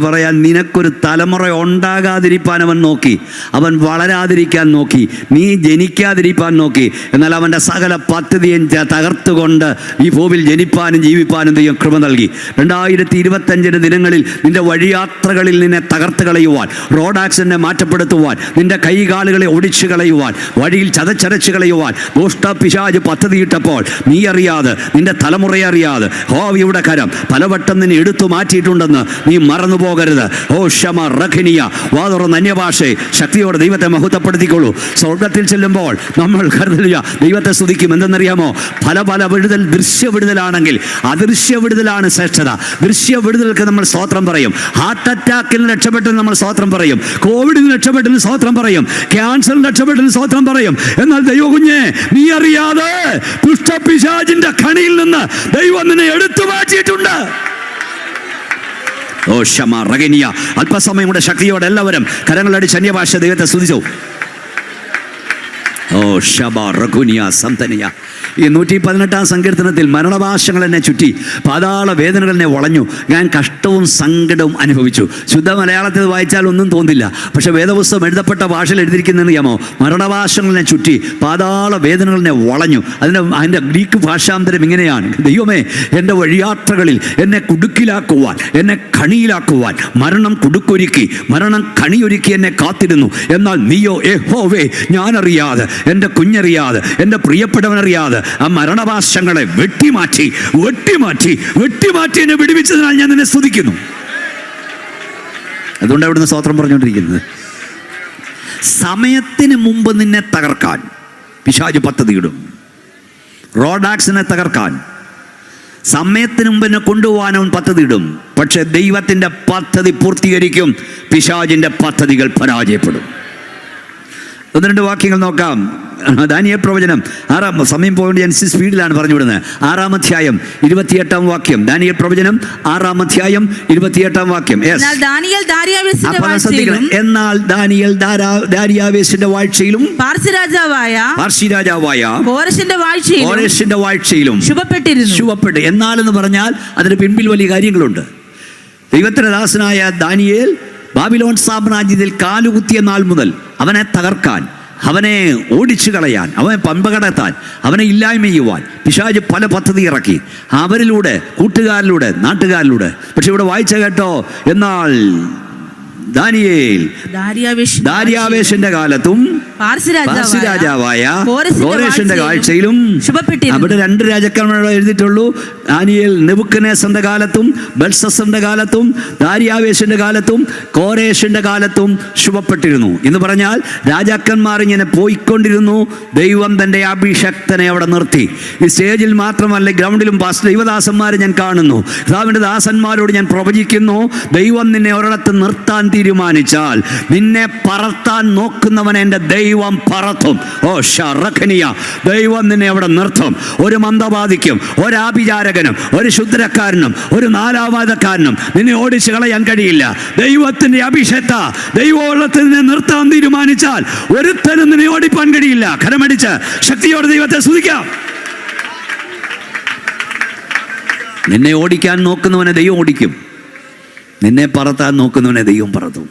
പറയാൻ, നിനക്കൊരു തലമുറ ഉണ്ടാകാതിരിക്കാൻ അവൻ നോക്കി, അവൻ വളരാതിരിക്കാൻ നോക്കി, നീ ജനിക്കാതിരിക്കാൻ നോക്കി. എന്നാൽ അവൻ്റെ സകല പദ്ധതിയും തകർത്തുകൊണ്ട് ഈ ഭൂമിയിൽ ജനിപ്പാനും ജീവിപ്പാനും ദൈവം കൃപ നൽകി. 2025 ദിനങ്ങളിൽ നിന്റെ വഴിയാത്രകളിൽ നിന്നെ തകർത്ത് കളയുവാൻ, റോഡ് ആക്സിഡന്റിനെ മാറ്റപ്പെടുത്തുവാൻ, നിന്റെ കൈകാലുകളെ ഒടിച്ചു കളയുവാൻ, വഴിയിൽ ചതച്ചരച്ച് കളയുവാൻ ദുഷ്ടപിശാച് പദ്ധതിയിട്ടപ്പോൾ നീ അറിയാതെ, നിന്റെ തലമുറയെ അറിയാതെ, യഹോവയുടെ കരം പലവട്ടം നിന്നെ എടുത്തു മാറ്റിയിട്ടുണ്ട്. ഉണ്ടെന്ന് നീ മറന്നു പോകരുത്. ഓ ക്ഷമ റഖനിയ, വാതുറന്ന അന്യഭാഷയെ ശക്തിയോടെ ദൈവത്തെ മഹത്വപ്പെടുത്തിക്കൊള്ളൂ. സ്വർഗത്തിൽ ചെല്ലുമ്പോൾ നമ്മൾ കരുതലിയ ദൈവത്തെ സ്തുതിക്കും. എന്തെന്നറിയാമോ? പല വിടുതൽ, ദൃശ്യ വിടുതലാണെങ്കിൽ അദൃശ്യ വിടുതലാണ് ശ്രേഷ്ഠത. ദൃശ്യ വിടുതലുകൾക്ക് നമ്മൾ സ്തോത്രം പറയും. ഹാർട്ട് അറ്റാക്കിൽ രക്ഷപ്പെട്ടെന്ന് നമ്മൾ സ്തോത്രം പറയും. കോവിഡിന് രക്ഷപ്പെട്ടെന്ന് സ്തോത്രം പറയും. ക്യാൻസറിന് രക്ഷപ്പെട്ടെന്ന് സ്തോത്രം പറയും. എന്നാൽ ദൈവകുഞ്ഞെ, നീ അറിയാതെ ദുഷ്ടപിശാചിന്റെ കണിയിൽ നിന്ന് ദൈവം നിന്നെ എടുത്തു മാറ്റിയിട്ടുണ്ട്. ഓ ക്ഷമ റഗനിയ. അല്പസമയം കൂടെ ശക്തിയോടെ എല്ലാവരും കരങ്ങളടിച്ച് അന്യഭാഷ ദൈവത്തെ സ്തുതിച്ചു. ഓ ഷബ റഗുനിയ സന്തനിയ. ഈ 118 സങ്കീർത്തനത്തിൽ മരണഭാഷകൾ എന്നെ ചുറ്റി, പാതാള വേദനകൾ എന്നെ വളഞ്ഞു, ഞാൻ കഷ്ടവും സങ്കടവും അനുഭവിച്ചു. ശുദ്ധ മലയാളത്തിൽ വായിച്ചാൽ ഒന്നും തോന്നില്ല. പക്ഷെ വേദപുസ്തകം എഴുതപ്പെട്ട ഭാഷയിൽ എഴുതിയിരിക്കുന്നതെന്ന് അറിയാമോ? മരണഭാഷകൾ എന്നെ ചുറ്റി, പാതാള വേദനകൾ എന്നെ വളഞ്ഞു. അതിൻ്റെ ഗ്രീക്ക് ഭാഷാന്തരം ഇങ്ങനെയാണ്: ദൈവമേ, എൻ്റെ വഴിയാത്രകളിൽ എന്നെ കുടുക്കിലാക്കുവാൻ, എന്നെ കണിയിലാക്കുവാൻ മരണം കുടുക്കൊരുക്കി, മരണം കണിയൊരുക്കി എന്നെ കാത്തിരുന്നു. എന്നാൽ നീയോ യഹോവേ, ഞാനറിയാതെ, എൻ്റെ കുഞ്ഞറിയാതെ, എൻ്റെ പ്രിയപ്പെട്ടവനറിയാതെ ആ മരണഭാഷങ്ങളെ വെട്ടിമാറ്റി എന്നെ വിടുവിച്ചതിനാൽ ഞാൻ നിന്നെ സ്തുതിക്കുന്നു. അതുകൊണ്ട് അവിടുന്ന് സ്തോത്രം പറഞ്ഞുകൊണ്ടിരിക്കുന്നത്. സമയത്തിന് മുമ്പ് നിന്നെ തകർക്കാൻ പിശാച് പദ്ധതിയിടും. റോഡാക്സിനെ തകർക്കാൻ സമയത്തിന് മുമ്പ് എന്നെ കൊണ്ടുപോകാൻ അവൻ പദ്ധതിയിടും. പക്ഷെ ദൈവത്തിൻ്റെ പദ്ധതി പൂർത്തീകരിക്കും. പിശാചിൻ്റെ പദ്ധതികൾ പരാജയപ്പെടും. 1-2 വാക്യങ്ങൾ നോക്കാം. ദാനിയേൽ പ്രവചനം 6 സമയം പോയിട്ട് ഞാൻ സ്പീഡിലാണ് പറഞ്ഞു വിടുന്നത്. 6-ാം അധ്യായം 28-ാം വാക്യം. ദാനിയേൽ പ്രവചനം 6-ാം അധ്യായം 28-ാം വാക്യം. എന്നാൽ ദാനിയേൽ ദാരിയാവേശിന്റെ വാഴ്ചയിലും പാർസി രാജാവായ കോരെശിന്റെ വാഴ്ചയിലും ശുഭപ്പെട്ടു. എന്നാലെന്ന് പറഞ്ഞാൽ അതിന് പിൻപിൽ വലിയ കാര്യങ്ങളുണ്ട്. ദൈവത്തിന്റെ ദാസനായ ദാനിയേൽ ബാബിലോൺ സാമ്രാജ്യത്തിൽ കാലുകുത്തിയ നാൾ മുതൽ അവനെ തകർക്കാൻ, അവനെ ഓടിച്ചു കളയാൻ, അവനെ പമ്പകടത്താൻ, അവനെ ഇല്ലായ്മ ചെയ്യുവാൻ പിശാച് പല പദ്ധതി ഇറക്കി. അവരിലൂടെ, കൂട്ടുകാരിലൂടെ, നാട്ടുകാരിലൂടെ. പക്ഷെ ഇവിടെ വായിച്ച കേട്ടോ, എന്നാൽ ദാനിയേൽ ദാരിയാവേശിന്റെ കാലത്തും പാർസി രാജാവായ കോരെശിന്റെ കാഴ്ചയിലും അവിടെ 2 രാജാക്കന്മാരോട് എഴുതിയിട്ടുള്ളൂ. ദാനിയേൽ നെബൂഖദ്നേസറിന്റെ കാലത്തും ബെൽഷസ്സറിന്റെ കാലത്തും ദാരിയാവേശിന്റെ കാലത്തും കോരെശിന്റെ കാലത്തും ശുഭപ്പെട്ടിരുന്നു എന്ന് പറഞ്ഞാൽ രാജാക്കന്മാർ ഇങ്ങനെ പോയിക്കൊണ്ടിരുന്നു. ദൈവം തൻ്റെ അഭിഷക്തനെ അവിടെ നിർത്തി. ഈ സ്റ്റേജിൽ മാത്രമല്ല, ഗ്രൗണ്ടിലും ദൈവദാസന്മാർ ഞാൻ കാണുന്നു. കർത്താവിൻ്റെ ദാസന്മാരോട് ഞാൻ പ്രവചിക്കുന്നു, ദൈവം നിന്നെ ഒരിടത്ത് നിർത്താൻ തീരുമാനിച്ചാൽ നിന്നെ പറത്താൻ നോക്കുന്നവൻ എൻ്റെ ദൈവം പറത്തും. ഓ ഷറഖനിയ, ദൈവം നിന്നെ അവിടെ നിർത്തും. ഒരു മന്ദവാദിക്കും, ഒരാഭിചാരകനും, ഒരു ശുദ്രക്കാരനും, ഒരു നാലാവാദക്കാരനും നിന്നെ ഓടിച്ചു കളയാൻ കഴിയില്ല. ദൈവത്തിൻ്റെ അഭിഷേകത ദൈവോളത്തിൽ നിന്നെ നിർത്താൻ തീരുമാനിച്ചാൽ ഒരുത്തനും നിന്നെ ഓടിപ്പാൻ കഴിയില്ല. കരമടിച്ച് ശക്തിയോടെ ദൈവത്തെ സ്തുതിക്കാം. നിന്നെ ഓടിക്കാൻ നോക്കുന്നവനെ ദൈവം ഓടിക്കും. നിന്നെ പറത്താൻ നോക്കുന്നവനെ ദൈവം പറത്തും.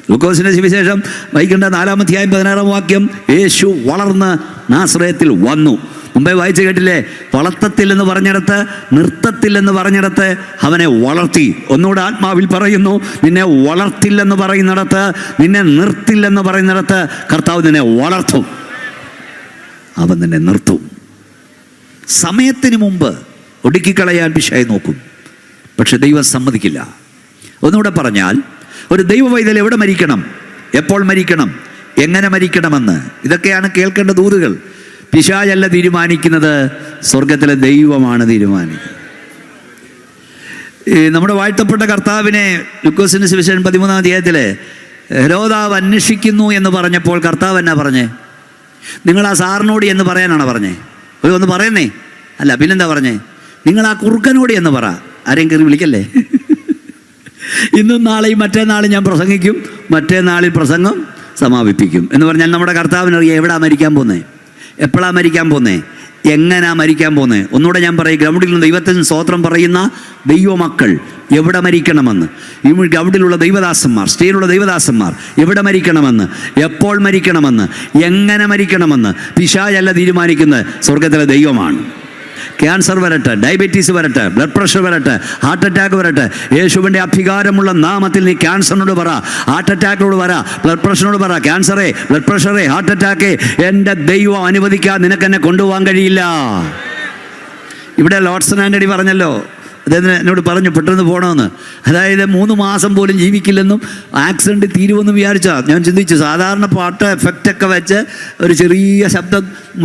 ലൂക്കോസിന്റെ സുവിശേഷം വായിക്കേണ്ട 4-ാം അധ്യായം 16-ാം വാക്യം. യേശു വളർന്ന് നാസറേത്തിൽ വന്നു. മുമ്പേ വായിച്ചു കേട്ടില്ലേ? വളർത്തത്തില്ലെന്ന് പറഞ്ഞിടത്ത്, നിർത്തത്തില്ലെന്ന് പറഞ്ഞിടത്ത് അവനെ വളർത്തി. ഒന്നുകൂടെ ആത്മാവിൽ പറയുന്നു, നിന്നെ വളർത്തില്ലെന്ന് പറയുന്നിടത്ത്, നിന്നെ നിർത്തില്ലെന്ന് പറയുന്നിടത്ത് കർത്താവ് നിന്നെ വളർത്തും. അവൻ നിന്നെ നിർത്തും. സമയത്തിന് മുമ്പ് ഒടുക്കിക്കളയാൻ പിശാച് നോക്കും. പക്ഷെ ദൈവം സമ്മതിക്കില്ല. ഒന്നുകൂടെ പറഞ്ഞാൽ, ഒരു ദൈവവൈതൽ എവിടെ മരിക്കണം, എപ്പോൾ മരിക്കണം, എങ്ങനെ മരിക്കണമെന്ന് ഇതൊക്കെയാണ് കേൾക്കേണ്ട ദൂതുകൾ. പിശാചല്ല തീരുമാനിക്കുന്നത്, സ്വർഗത്തിലെ ദൈവമാണ് തീരുമാനിക്കുന്നത്. നമ്മുടെ വാഴ്ത്തപ്പെട്ട കർത്താവിനെ ലൂക്കോസിന്റെ സുവിശേഷം 13-ാം അധ്യായത്തിൽ ഹെരോദാവ് അന്വേഷിക്കുന്നു എന്ന് പറഞ്ഞപ്പോൾ കർത്താവ് എന്നാ പറഞ്ഞേ? നിങ്ങൾ ആ സാറിനോട് എന്ന് പറയാനാണ് പറഞ്ഞേ? ഒന്ന് പറയുന്നേ? അല്ല, പിന്നെന്താ പറഞ്ഞേ? നിങ്ങൾ ആ കുറുക്കനോട് എന്ന് പറ. ആരെയും കയറി വിളിക്കല്ലേ. ഇന്നും നാളെയും മറ്റേനാളും ഞാൻ പ്രസംഗിക്കും, മറ്റേനാളിൽ പ്രസംഗം സമാപിപ്പിക്കും എന്ന് പറഞ്ഞാൽ നമ്മുടെ കർത്താവിനറിയാം എവിടാ മരിക്കാൻ പോന്നേ, എപ്പോഴാ മരിക്കാൻ പോന്നേ, എങ്ങനാ മരിക്കാൻ പോന്നേ. ഒന്നുകൂടെ ഞാൻ പറയും, ഗ്രൗണ്ടിൽ നിന്ന് ദൈവത്തിന് സ്തോത്രം പറയുന്ന ദൈവമക്കൾ എവിടെ മരിക്കണമെന്ന്, ഈ ഗ്രൗണ്ടിലുള്ള ദൈവദാസന്മാർ, സ്റ്റേജിലുള്ള ദൈവദാസന്മാർ എവിടെ മരിക്കണമെന്ന്, എപ്പോൾ മരിക്കണമെന്ന്, എങ്ങനെ മരിക്കണമെന്ന് പിശാചല്ല തീരുമാനിക്കുന്നത്, സ്വർഗത്തിലെ ദൈവമാണ്. ക്യാൻസർ വരട്ടെ, ഡയബറ്റീസ് വരട്ടെ, ബ്ലഡ് പ്രഷർ വരട്ടെ, ഹാർട്ട് അറ്റാക്ക് വരട്ടെ, യേശുവിൻ്റെ അധികാരമുള്ള നാമത്തിൽ നീ ക്യാൻസറിനോട് പറ, ഹാർട്ട് അറ്റാക്കിനോട് പറ, ബ്ലഡ് പ്രഷറിനോട് പറ, ക്യാൻസറേ, ബ്ലഡ് പ്രഷറേ, ഹാർട്ട് അറ്റാക്കേ, എൻ്റെ ദൈവം അനുവദിക്കാൻ നിനക്കെന്നെ കൊണ്ടുപോകാൻ കഴിയില്ല. ഇവിടെ ലോർഡ്സൺ ആൻ്റണി പറഞ്ഞല്ലോ, അദ്ദേഹത്തിന് എന്നോട് പറഞ്ഞു പെട്ടെന്ന് പോകണമെന്ന്. അതായത് 3 മാസം പോലും ജീവിക്കില്ലെന്നും ആക്സിഡൻറ്റ് തീരുമെന്നും വിചാരിച്ചാൽ ഞാൻ ചിന്തിച്ചു. സാധാരണ പാട്ട് എഫക്റ്റൊക്കെ വെച്ച് ഒരു ചെറിയ ശബ്ദം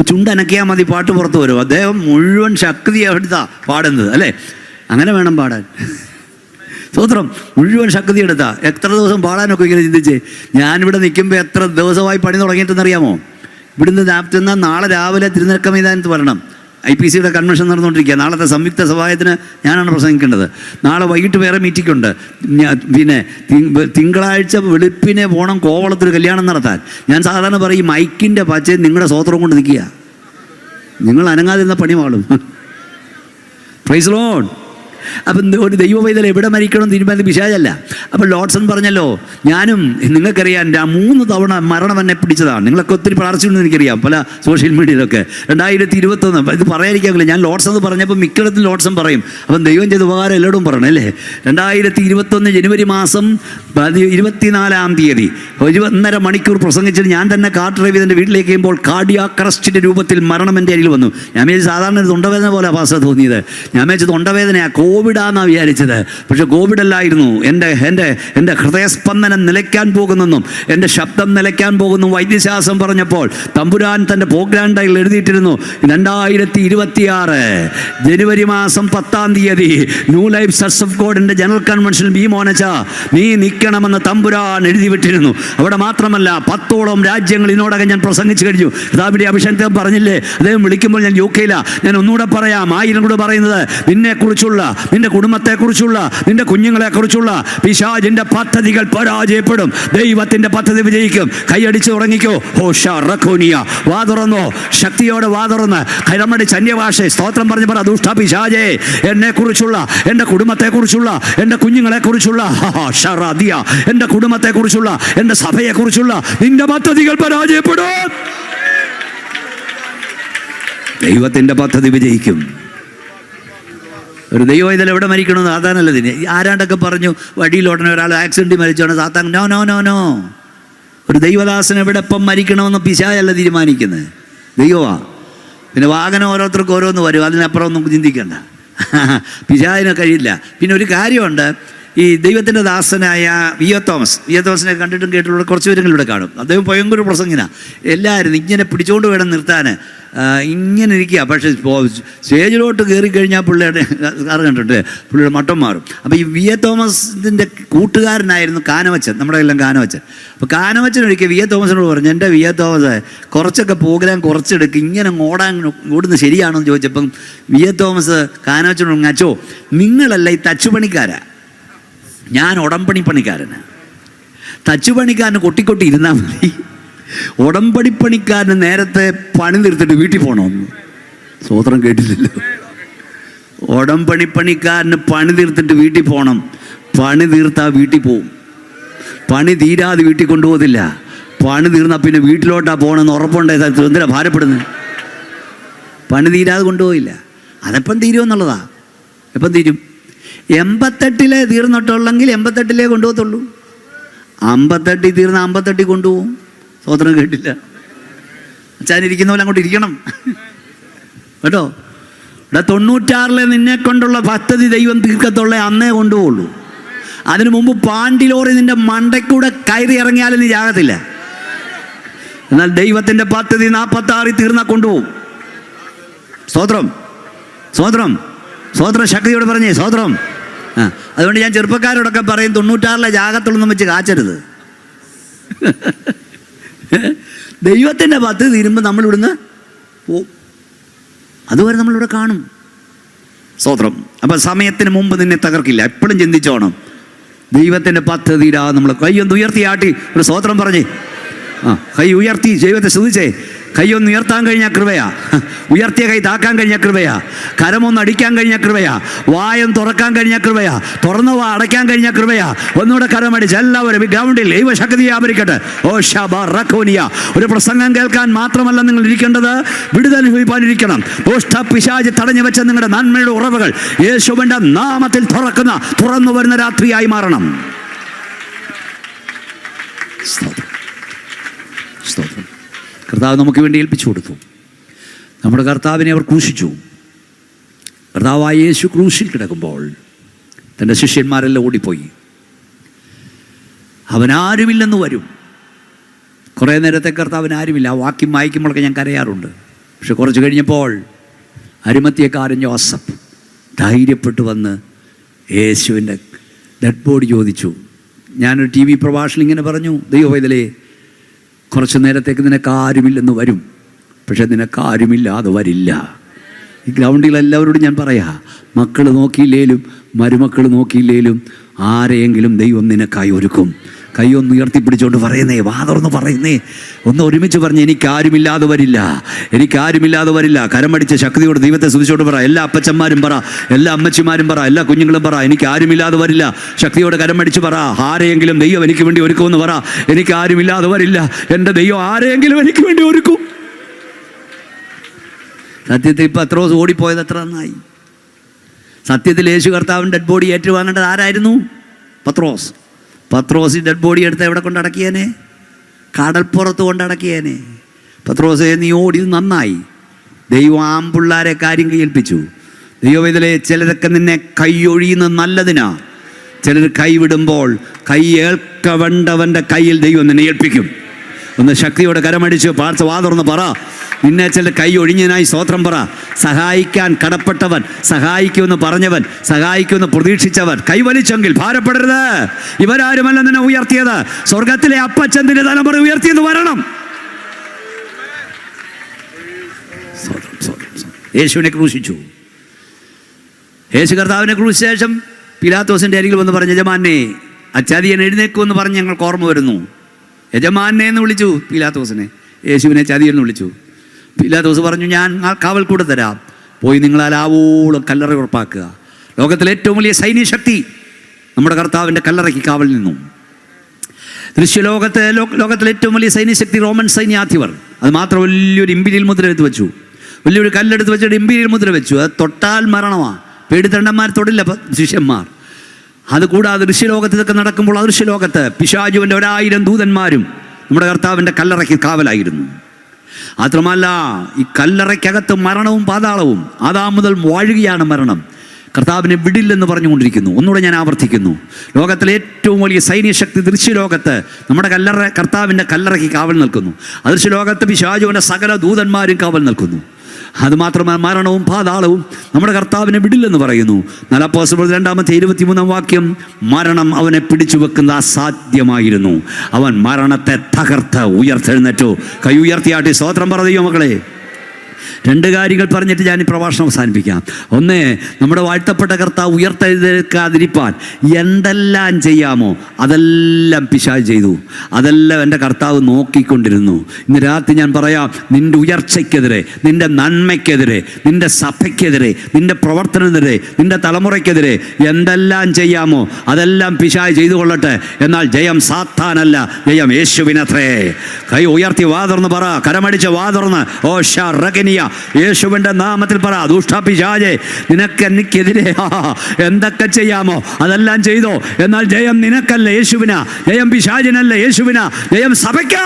ചുണ്ടനക്കിയാൽ മതി, പാട്ട് പുറത്ത് വരും. അദ്ദേഹം മുഴുവൻ ശക്തി എടുത്താ പാടുന്നത്, അല്ലേ? അങ്ങനെ വേണം പാടാൻ. സ്തോത്രം. മുഴുവൻ ശക്തി എടുത്താ എത്ര ദിവസം പാടാനൊക്കെ ഇങ്ങനെ ചിന്തിച്ചേ. ഞാനിവിടെ നിൽക്കുമ്പോൾ എത്ര ദിവസമായി പണി തുടങ്ങിയിട്ടെന്നറിയാമോ? ഇവിടുന്ന് നാപ്റ്റുന്ന നാളെ രാവിലെ തിരുനക്ക മൈതാനത്ത് വരണം. IPCയുടെ കൺവെൻഷൻ നടന്നുകൊണ്ടിരിക്കുക. നാളത്തെ സംയുക്ത സഭായത്തിന് ഞാനാണ് പ്രസംഗിക്കേണ്ടത്. നാളെ വൈകിട്ട് വേറെ മീറ്റിംഗ് ഉണ്ട്. പിന്നെ തിങ്കളാഴ്ച വെളുപ്പിനെ പോകണം കോവളത്തൊരു കല്യാണം നടത്താൻ. ഞാൻ സാധാരണ പറയും മൈക്കിൻ്റെ പച്ചയും നിങ്ങളുടെ സ്വോത്രം കൊണ്ട് നിൽക്കുക. നിങ്ങൾ അനങ്ങാതിരുന്ന പണി വാളും. Praise Lord. അപ്പം ഒരു ദൈവ പൈതൽ എവിടെ മരിക്കണം തീരുമാനം പിശാചല്ല. അപ്പോൾ ലോഡ്സൺ പറഞ്ഞല്ലോ, ഞാനും നിങ്ങൾക്കറിയാം 3 തവണ മരണം എന്നെ പിടിച്ചതാണ്. നിങ്ങളൊക്കെ ഒത്തിരി പ്രാർത്ഥിച്ചിട്ടുണ്ടെന്ന് എനിക്കറിയാം പല സോഷ്യൽ മീഡിയയിലൊക്കെ. 2021 ഇത് പറയാതിരിക്കാമില്ല. ഞാൻ ലോഡ്സ് എന്ന് പറഞ്ഞപ്പോൾ മിക്കയിടത്തും ലോഡ്സൺ പറയും. അപ്പം ദൈവം ചെയ്ത ഉപകാരം എല്ലായിടും പറയണം, അല്ലേ? 2021 ജനുവരി മാസം 24-ാം തീയതി 1.5 മണിക്കൂർ പ്രസംഗിച്ചിട്ട് ഞാൻ തന്നെ കാർ ഡ്രൈവ് ചെയ്ത് എൻ്റെ വീട്ടിലേക്ക് കഴിയുമ്പോൾ കാർഡിയാക് അറസ്റ്റിൻ്റെ രൂപത്തിൽ മരണം എൻ്റെ അരികിൽ വന്നു. ഞാൻ വിചാരിച്ചു സാധാരണ തൊണ്ടവേദന പോലെ പാസ തോന്നിയത്. ഞാൻ വിചാരിച്ചു തൊണ്ടവേദനയാണ്, കോവിഡാന്നാണ് വിചാരിച്ചത്. പക്ഷെ കോവിഡ് അല്ലായിരുന്നു. എൻ്റെ ഹൃദയസ്പന്ദനം നിലയ്ക്കാൻ പോകുന്നെന്നും എൻ്റെ ശബ്ദം നിലയ്ക്കാൻ പോകുന്നു വൈദ്യശാസ്ത്രം പറഞ്ഞപ്പോൾ തമ്പുരാൻ തൻ്റെ പ്രോഗ്രാം ടൈൽ എഴുതിയിട്ടിരുന്നു. 2026 ജനുവരി മാസം 10-ാം തീയതി ന്യൂ ലൈഫ് ചർച്ച് ഓഫ് ഗോഡിൻ്റെ ജനറൽ കൺവെൻഷൻ മോനച്ച നീ നിൽക്കണമെന്ന് തമ്പുരാൻ എഴുതി വിട്ടിരുന്നു. അവിടെ മാത്രമല്ല 10ഓളം രാജ്യങ്ങൾ ഇതിനോടകം ഞാൻ പ്രസംഗിച്ചു കഴിഞ്ഞു. കർത്താവിൻ്റെ അഭിഷേകത്തെ പറഞ്ഞില്ലേ, അദ്ദേഹം വിളിക്കുമ്പോൾ ഞാൻ UK ഞാൻ ഒന്നുകൂടെ പറയാം, 1000 കൂടെ പറയുന്നത് നിന്നെക്കുറിച്ചുള്ള, നിന്റെ കുടുംബത്തെക്കുറിച്ചുള്ള, നിന്റെ കുഞ്ഞുങ്ങളെക്കുറിച്ചുള്ള പിശാചിന്റെ പദ്ധതികൾ പരാജയപ്പെടും. ദൈവത്തിന്റെ പദ്ധതി വിജയിക്കും. കൈയടിച്ച് ഉറങ്ങിക്കോ. വാ തുറന്നോ, ശക്തിയോടെ വാ തുറന്ന് കൈരമടി ചന്യഭാഷ സ്തോത്രം പറഞ്ഞ് പറ, ദുഷ്ട പിശാചേ, എന്നെക്കുറിച്ചുള്ള, എൻ്റെ കുടുംബത്തെക്കുറിച്ചുള്ള, എൻ്റെ കുഞ്ഞുങ്ങളെക്കുറിച്ചുള്ള, എൻ്റെ കുടുംബത്തെക്കുറിച്ചുള്ള, എൻ്റെ സഭയെക്കുറിച്ചുള്ള നിന്റെ പദ്ധതികൾ പരാജയപ്പെടും. ദൈവത്തിന്റെ പദ്ധതി വിജയിക്കും. ഒരു ദൈവം ഇതിൽ എവിടെ മരിക്കണമെന്ന് സാത്താനല്ലതിന്. ആരാണ്ടൊക്കെ പറഞ്ഞു വഴിയിൽ ഉടനെ ഒരാൾ ആക്സിഡൻറ്റ് മരിച്ചോണ്ട് സാത്താൻ. No no no no. ഒരു ദൈവദാസൻ എവിടെ എപ്പം മരിക്കണമെന്ന് പിശാചല്ല തീരുമാനിക്കുന്നത്, ദൈവമാ. പിന്നെ വാഹനം ഓരോരുത്തർക്കും ഓരോന്ന് വരും, അതിനപ്പുറം ഒന്നും ചിന്തിക്കണ്ട. പിശാചിന് കഴിയില്ല. പിന്നെ ഒരു കാര്യമുണ്ട്, ഈ ദൈവത്തിൻ്റെ ദാസനായ വിയോ തോമസിനെ കണ്ടിട്ടും കേട്ടിട്ടുള്ള കുറച്ച് പേരെങ്കിലും ഇവിടെ കാണും. അദ്ദേഹം ഭയങ്കര പ്രസംഗിനാണ്. എല്ലാവരും ഇങ്ങനെ പിടിച്ചുകൊണ്ട് വേണം നിർത്താൻ, ഇങ്ങനെ ഇരിക്കുക. പക്ഷേ സ്റ്റേജിലോട്ട് കയറിക്കഴിഞ്ഞാൽ പിള്ളേരുടെ കാറ് കണ്ടിട്ട് പുള്ളിയുടെ മട്ടം മാറും. അപ്പോൾ ഈ വിയോ തോമസിൻ്റെ കൂട്ടുകാരനായിരുന്നു കാനവച്ചൻ, നമ്മുടെ എല്ലാം കാനവച്ചൻ. അപ്പോൾ കാനവച്ചൻ ഒരിക്കൽ വിയോ തോമസിനോട് പറഞ്ഞു, എൻ്റെ വിയോ തോമസ് കുറച്ചൊക്കെ പ്രോഗ്രാം കുറച്ചെടുക്കുക, ഇങ്ങനെ ഓടുന്നത് ശരിയാണെന്ന് ചോദിച്ചപ്പം വിയോ തോമസ് കാനവച്ചനോട്, അച്ചോ നിങ്ങളല്ല ഈ തച്ചുപണിക്കാരാ, ഞാൻ ഉടമ്പണി പണിക്കാരനാണ്. തച്ചുപണിക്കാരന് കൊട്ടിക്കൊട്ടി ഇരുന്നാൽ മതി. ഉടമ്പടിപ്പണിക്കാരന് നേരത്തെ പണി തീർത്തിട്ട് വീട്ടിൽ പോകണമെന്ന്. സ്വോത്രം കേട്ടില്ലല്ലോ. ഉടമ്പണിപ്പണിക്കാരന് പണി തീർത്തിട്ട് വീട്ടിൽ പോകണം. പണി തീർത്താൽ വീട്ടിൽ പോവും. പണി തീരാതെ വീട്ടിൽ കൊണ്ടുപോകത്തില്ല. പണി തീർന്നാൽ പിന്നെ വീട്ടിലോട്ടാ പോകണമെന്ന് ഉറപ്പുണ്ടായത് എന്തിനാ ഭാരപ്പെടുന്നത്? പണി തീരാതെ കൊണ്ടുപോയില്ല. അതെപ്പം തീരുമെന്നുള്ളതാ. എപ്പം തീരും? 88 തീർന്നിട്ടുള്ളെങ്കിൽ 88 കൊണ്ടുപോകത്തുള്ളൂ. 58 തീർന്ന 58 കൊണ്ടുപോകും. സ്വോത്രം കേട്ടില്ല. അച്ഛനിരിക്കുന്ന പോലെ അങ്ങോട്ട് ഇരിക്കണം കേട്ടോ. ഇവിടെ 96 നിന്നെ കൊണ്ടുള്ള പദ്ധതി ദൈവം തീർക്കത്തുള്ള അന്നേ കൊണ്ടുപോകുള്ളൂ. അതിനു മുമ്പ് പാണ്ടിലോറി നിന്റെ മണ്ടയ്ക്കൂടെ കയറി ഇറങ്ങിയാലും നീ ജാകത്തില്ല. എന്നാൽ ദൈവത്തിൻ്റെ പദ്ധതി 46 തീർന്നാൽ കൊണ്ടുപോകും. സ്തോത്രം, സ്തോത്രം, സ്തോത്രം. ശക്തിയോട് പറഞ്ഞേ സ്തോത്രം. അതുകൊണ്ട് ഞാൻ ചെറുപ്പക്കാരോടൊക്കെ പറയും, 96 ജാകത്തുള്ളൊന്നും വെച്ച് കാച്ചരുത്. ദൈവത്തിൻ്റെ പദ്ധതി തീരുമ്പോൾ നമ്മളിവിടുന്ന് പോവും. അതുവരെ നമ്മളിവിടെ കാണും. സ്തോത്രം. അപ്പം സമയത്തിന് മുമ്പ് നിന്നെ തകർക്കില്ല. എപ്പോഴും ചിന്തിച്ചോണം, ദൈവത്തിൻ്റെ പദ്ധതി നമ്മൾ കൈയൊന്ന് ഉയർത്തിയാട്ടി ഒരു സ്തോത്രം പറഞ്ഞേ. കൈ ഉയർത്തി ദൈവത്തെ സ്തുതിച്ചേ. കൈയൊന്ന് ഉയർത്താൻ കഴിഞ്ഞ കൃപയാ. ഉയർത്തിയ കൈ താക്കാൻ കഴിഞ്ഞ കൃപയാ. കരമൊന്ന് അടിക്കാൻ കഴിഞ്ഞ കൃപയാ. വായം തുറക്കാൻ കഴിഞ്ഞ കൃപയാ. തുറന്ന വാ അടയ്ക്കാൻ കഴിഞ്ഞ കൃപയാ. ഒന്നുകൂടെ കരമടിച്ച് എല്ലാവരും ഗ്രൗണ്ടിൽ ദൈവശക്തി വ്യാപരിക്കട്ടെ. ഓ ഷബറഖോനിയ. ഒരു പ്രസംഗം കേൾക്കാൻ മാത്രമല്ല നിങ്ങൾ ഇരിക്കേണ്ടത്, വിടുതൽ അനുഭവിക്കാനിരിക്കണം. ദുഷ്ട പിശാച് തടഞ്ഞു വെച്ച നിങ്ങളുടെ നന്മയുടെ ഉറവുകൾ യേശുവിൻ്റെ നാമത്തിൽ തുറന്നു വരുന്ന രാത്രിയായി മാറണം. സ്തോത്രം. കർത്താവ് നമുക്ക് വേണ്ടി ഏൽപ്പിച്ചു കൊടുത്തു. നമ്മുടെ കർത്താവിനെ അവർ ക്രൂശിച്ചു. കർത്താവായ യേശു ക്രൂശിൽ കിടക്കുമ്പോൾ തൻ്റെ ശിഷ്യന്മാരെല്ലാം ഓടിപ്പോയി. അവനാരുമില്ലെന്ന് വരും. കുറേ നേരത്തെ കർത്താവിന് ആരുമില്ല. ആ വാക്യം വായിക്കുമ്പോഴൊക്കെ ഞാൻ കരയാറുണ്ട്. പക്ഷെ കുറച്ച് കഴിഞ്ഞപ്പോൾ അരിമത്യക്കാരൻ യോസഫ് ധൈര്യപ്പെട്ട് വന്ന് യേശുവിൻ്റെ ഡെഡ് ബോഡി ചോദിച്ചു. ഞാനൊരു TV പ്രഭാഷണം ഇങ്ങനെ പറഞ്ഞു, ദൈവവൈതലേ, കുറച്ച് നേരത്തേക്ക് നിനക്കാരുമില്ലെന്ന് വരും, പക്ഷെ നിനക്കാരുമില്ലാതെ വരില്ല. ഈ ഗ്രൗണ്ടിലെല്ലാവരോടും ഞാൻ പറയാം, മക്കൾ നോക്കിയില്ലേലും മരുമക്കൾ നോക്കിയില്ലേലും ആരെയെങ്കിലും ദൈവം നിനക്കായി ഒരുക്കും. കൈയൊന്ന് ഉയർത്തിപ്പിടിച്ചുകൊണ്ട് പറയുന്നേ, വാതുറന്ന് പറയുന്നേ, ഒന്ന് ഒരുമിച്ച് പറഞ്ഞ് എനിക്കാരുമില്ലാതെ വരില്ല, എനിക്കാരുമില്ലാതെ വരില്ല. കരമടിച്ച് ശക്തിയോട് ദൈവത്തെ സ്തുതിച്ചോണ്ട് പറ. എല്ലാ അപ്പച്ചന്മാരും പറ, എല്ലാ അമ്മച്ചിമാരും പറ, എല്ലാ കുഞ്ഞുങ്ങളും പറ, എനിക്കാരുമില്ലാതെ വരില്ല. ശക്തിയോടെ കരമടിച്ച് പറ, ആരെയെങ്കിലും ദൈവം എനിക്ക് വേണ്ടി ഒരുക്കുമെന്ന് പറ. എനിക്കാരുമില്ലാതെ വരില്ല, എൻ്റെ ദൈവം ആരെയെങ്കിലും എനിക്ക് വേണ്ടി ഒരുക്കും. സത്യത്തിൽ ഇപ്പം പത്രോസ് ഓടിപ്പോയത് എത്ര നന്നായി. സത്യത്തിൽ യേശു കർത്താവിൻ്റെ ഡെഡ് ബോഡി ഏറ്റുവാങ്ങേണ്ടത് ആരായിരുന്നു? പത്രോസ്. പത്രോസ് ഡെഡ് ബോഡി എടുത്ത് എവിടെ കൊണ്ടടക്കിയേനെ? കടൽപ്പുറത്ത് കൊണ്ടടക്കിയേനെ. പത്രോസെ, നീ ഓടിയത് നന്നായി. ദൈവം ആമ്പിള്ളാരെ കാര്യം ഏൽപ്പിച്ചു. ദൈവവേദലേ, ചിലരൊക്കെ നിന്നെ കൈയൊഴിയുന്ന നല്ലതിനാ. ചിലർ കൈവിടുമ്പോൾ കൈ ഏൽക്കവണ്ടവൻ്റെ കയ്യിൽ ദൈവം നിന്നെ ഏൽപ്പിക്കും. ഒന്ന് ശക്തിയോടെ കരമടിച്ച് പാർച്ച വാതുറന്ന് പറ, നിന്നെ ചില കൈ ഒഴിഞ്ഞതിനായി സ്തോത്രം പറ. സഹായിക്കാൻ കടപ്പെട്ടവൻ, സഹായിക്കുമെന്ന് പറഞ്ഞവൻ, സഹായിക്കുമെന്ന് പ്രതീക്ഷിച്ചവൻ കൈവലിച്ചെങ്കിൽ ഭാരപ്പെടരുത്. ഇവരാരുമല്ല നിന്നെ ഉയർത്തിയത്, സ്വർഗത്തിലെ അപ്പച്ചന്തിന്റെ തലമുറ ഉയർത്തിയെന്ന് വരണം. യേശുവിനെ ക്രൂശിച്ചു. യേശു കർത്താവിനെ ക്രൂശിച്ച ശേഷം പിലാത്തോസിന്റെ അരികിൽ വന്ന് പറഞ്ഞു, യജമാനെ, അച്ചാദിയൻ എഴുന്നേക്കുമെന്ന് പറഞ്ഞ് ഞങ്ങൾക്ക് ഓർമ്മ വരുന്നു. യജമാനെ എന്ന് വിളിച്ചു പിലാത്തോസിനെ. യേശുവിനെ ചതിയെന്ന് വിളിച്ചു. പിലാത്തോസ് പറഞ്ഞു, ഞാൻ കാവൽ കൂടെ തരാം, പോയി നിങ്ങളാലാവോളം കല്ലറ ഉറപ്പാക്കുക. ലോകത്തിലെ ഏറ്റവും വലിയ സൈന്യശക്തി നമ്മുടെ കർത്താവിൻ്റെ കല്ലറയ്ക്ക് കാവൽ നിന്നു. ലോകത്തിലെ ഏറ്റവും വലിയ സൈന്യശക്തി റോമൻ സൈന്യാധിപർ. അത് മാത്രം വലിയൊരു ഇമ്പീരിയൽ മുദ്ര എടുത്ത് വെച്ചു, വലിയൊരു കല്ലെടുത്ത് വെച്ചിട്ട് ഇമ്പീരിയൽ മുദ്ര വെച്ചു. അത് തൊട്ടാൽ മരണമാണ്. പേടിത്തണ്ടന്മാർ തൊടില്ല ശിഷ്യന്മാർ. അതുകൂടാതെ ദൃശ്യലോകത്തൊക്കെ നടക്കുമ്പോൾ അദൃശ്യലോകത്ത് പിശാചുവിൻ്റെ 1000 ദൂതന്മാരും നമ്മുടെ കർത്താവിൻ്റെ കല്ലറയ്ക്ക് കാവലായിരുന്നു. മാത്രമല്ല, ഈ കല്ലറയ്ക്കകത്ത് മരണവും പാതാളവും ആദാം മുതൽ വാഴുകയാണ് മരണം. കർത്താവിനെ വിടില്ലെന്ന് പറഞ്ഞുകൊണ്ടിരിക്കുന്നു. ഒന്നുകൂടെ ഞാൻ ആവർത്തിക്കുന്നു, ലോകത്തിലെ ഏറ്റവും വലിയ സൈന്യശക്തി ദൃശ്യലോകത്ത് നമ്മുടെ കർത്താവിൻ്റെ കല്ലറയ്ക്ക് കാവൽ നിൽക്കുന്നു. അദൃശ്യലോകത്ത് പിശാചുവിൻ്റെ സകല ദൂതന്മാരും കാവൽ നിൽക്കുന്നു. അതുമാത്രമല്ല, മരണവും പാതാളവും നമ്മുടെ കർത്താവിനെ വിടില്ലെന്ന് പറയുന്നു. 2-23 വാക്യം, മരണം അവനെ പിടിച്ചു വെക്കുന്നത് അസാധ്യമായിരുന്നു. അവൻ മരണത്തെ തകർത്ത് ഉയർത്തെഴുന്നേറ്റു. കൈ ഉയർത്തിയാട്ടി സ്തോത്രം പറ ദൈവമക്കളെ. 2 കാര്യങ്ങൾ പറഞ്ഞിട്ട് ഞാൻ ഈ പ്രഭാഷണം അവസാനിപ്പിക്കാം. ഒന്ന്, നമ്മുടെ വാഴ്ത്തപ്പെട്ട കർത്താവ് ഉയർത്തെഴുന്നേൽക്കാതിരിപ്പാൻ എന്തെല്ലാം ചെയ്യാമോ അതെല്ലാം പിശാച് ചെയ്തു. അതെല്ലാം എൻ്റെ കർത്താവ് നോക്കിക്കൊണ്ടിരുന്നു. ഇന്ന് രാത്രി ഞാൻ പറയാം, നിൻ്റെ ഉയർച്ചയ്ക്കെതിരെ, നിൻ്റെ നന്മയ്ക്കെതിരെ, നിൻ്റെ സഭയ്ക്കെതിരെ, നിൻ്റെ പ്രവർത്തനത്തിനെതിരെ, നിൻ്റെ തലമുറയ്ക്കെതിരെ എന്തെല്ലാം ചെയ്യാമോ അതെല്ലാം പിശാച് ചെയ്തു കൊള്ളട്ടെ. എന്നാൽ ജയം സാത്താനല്ല, ജയം യേശുവിനത്രേ. കൈ ഉയർത്തി വാതുറന്ന് പറ, കരമടിച്ച് വാതുറന്ന് ഓ ഷറഗനിയ, യേശുവിൻ്റെ നാമത്തിൽ പറ, ദുഷ്ടപിശാചേ, നിനക്ക് എനിക്കെതിരെ എന്തൊക്കെ ചെയ്യാമോ അതെല്ലാം ചെയ്തോ. എന്നാൽ ജയം നിനക്കല്ല, യേശുവിനാ. ജയം പിശാചിനല്ല, യേശുവിനാ. ജയം സഭയ്ക്കാ.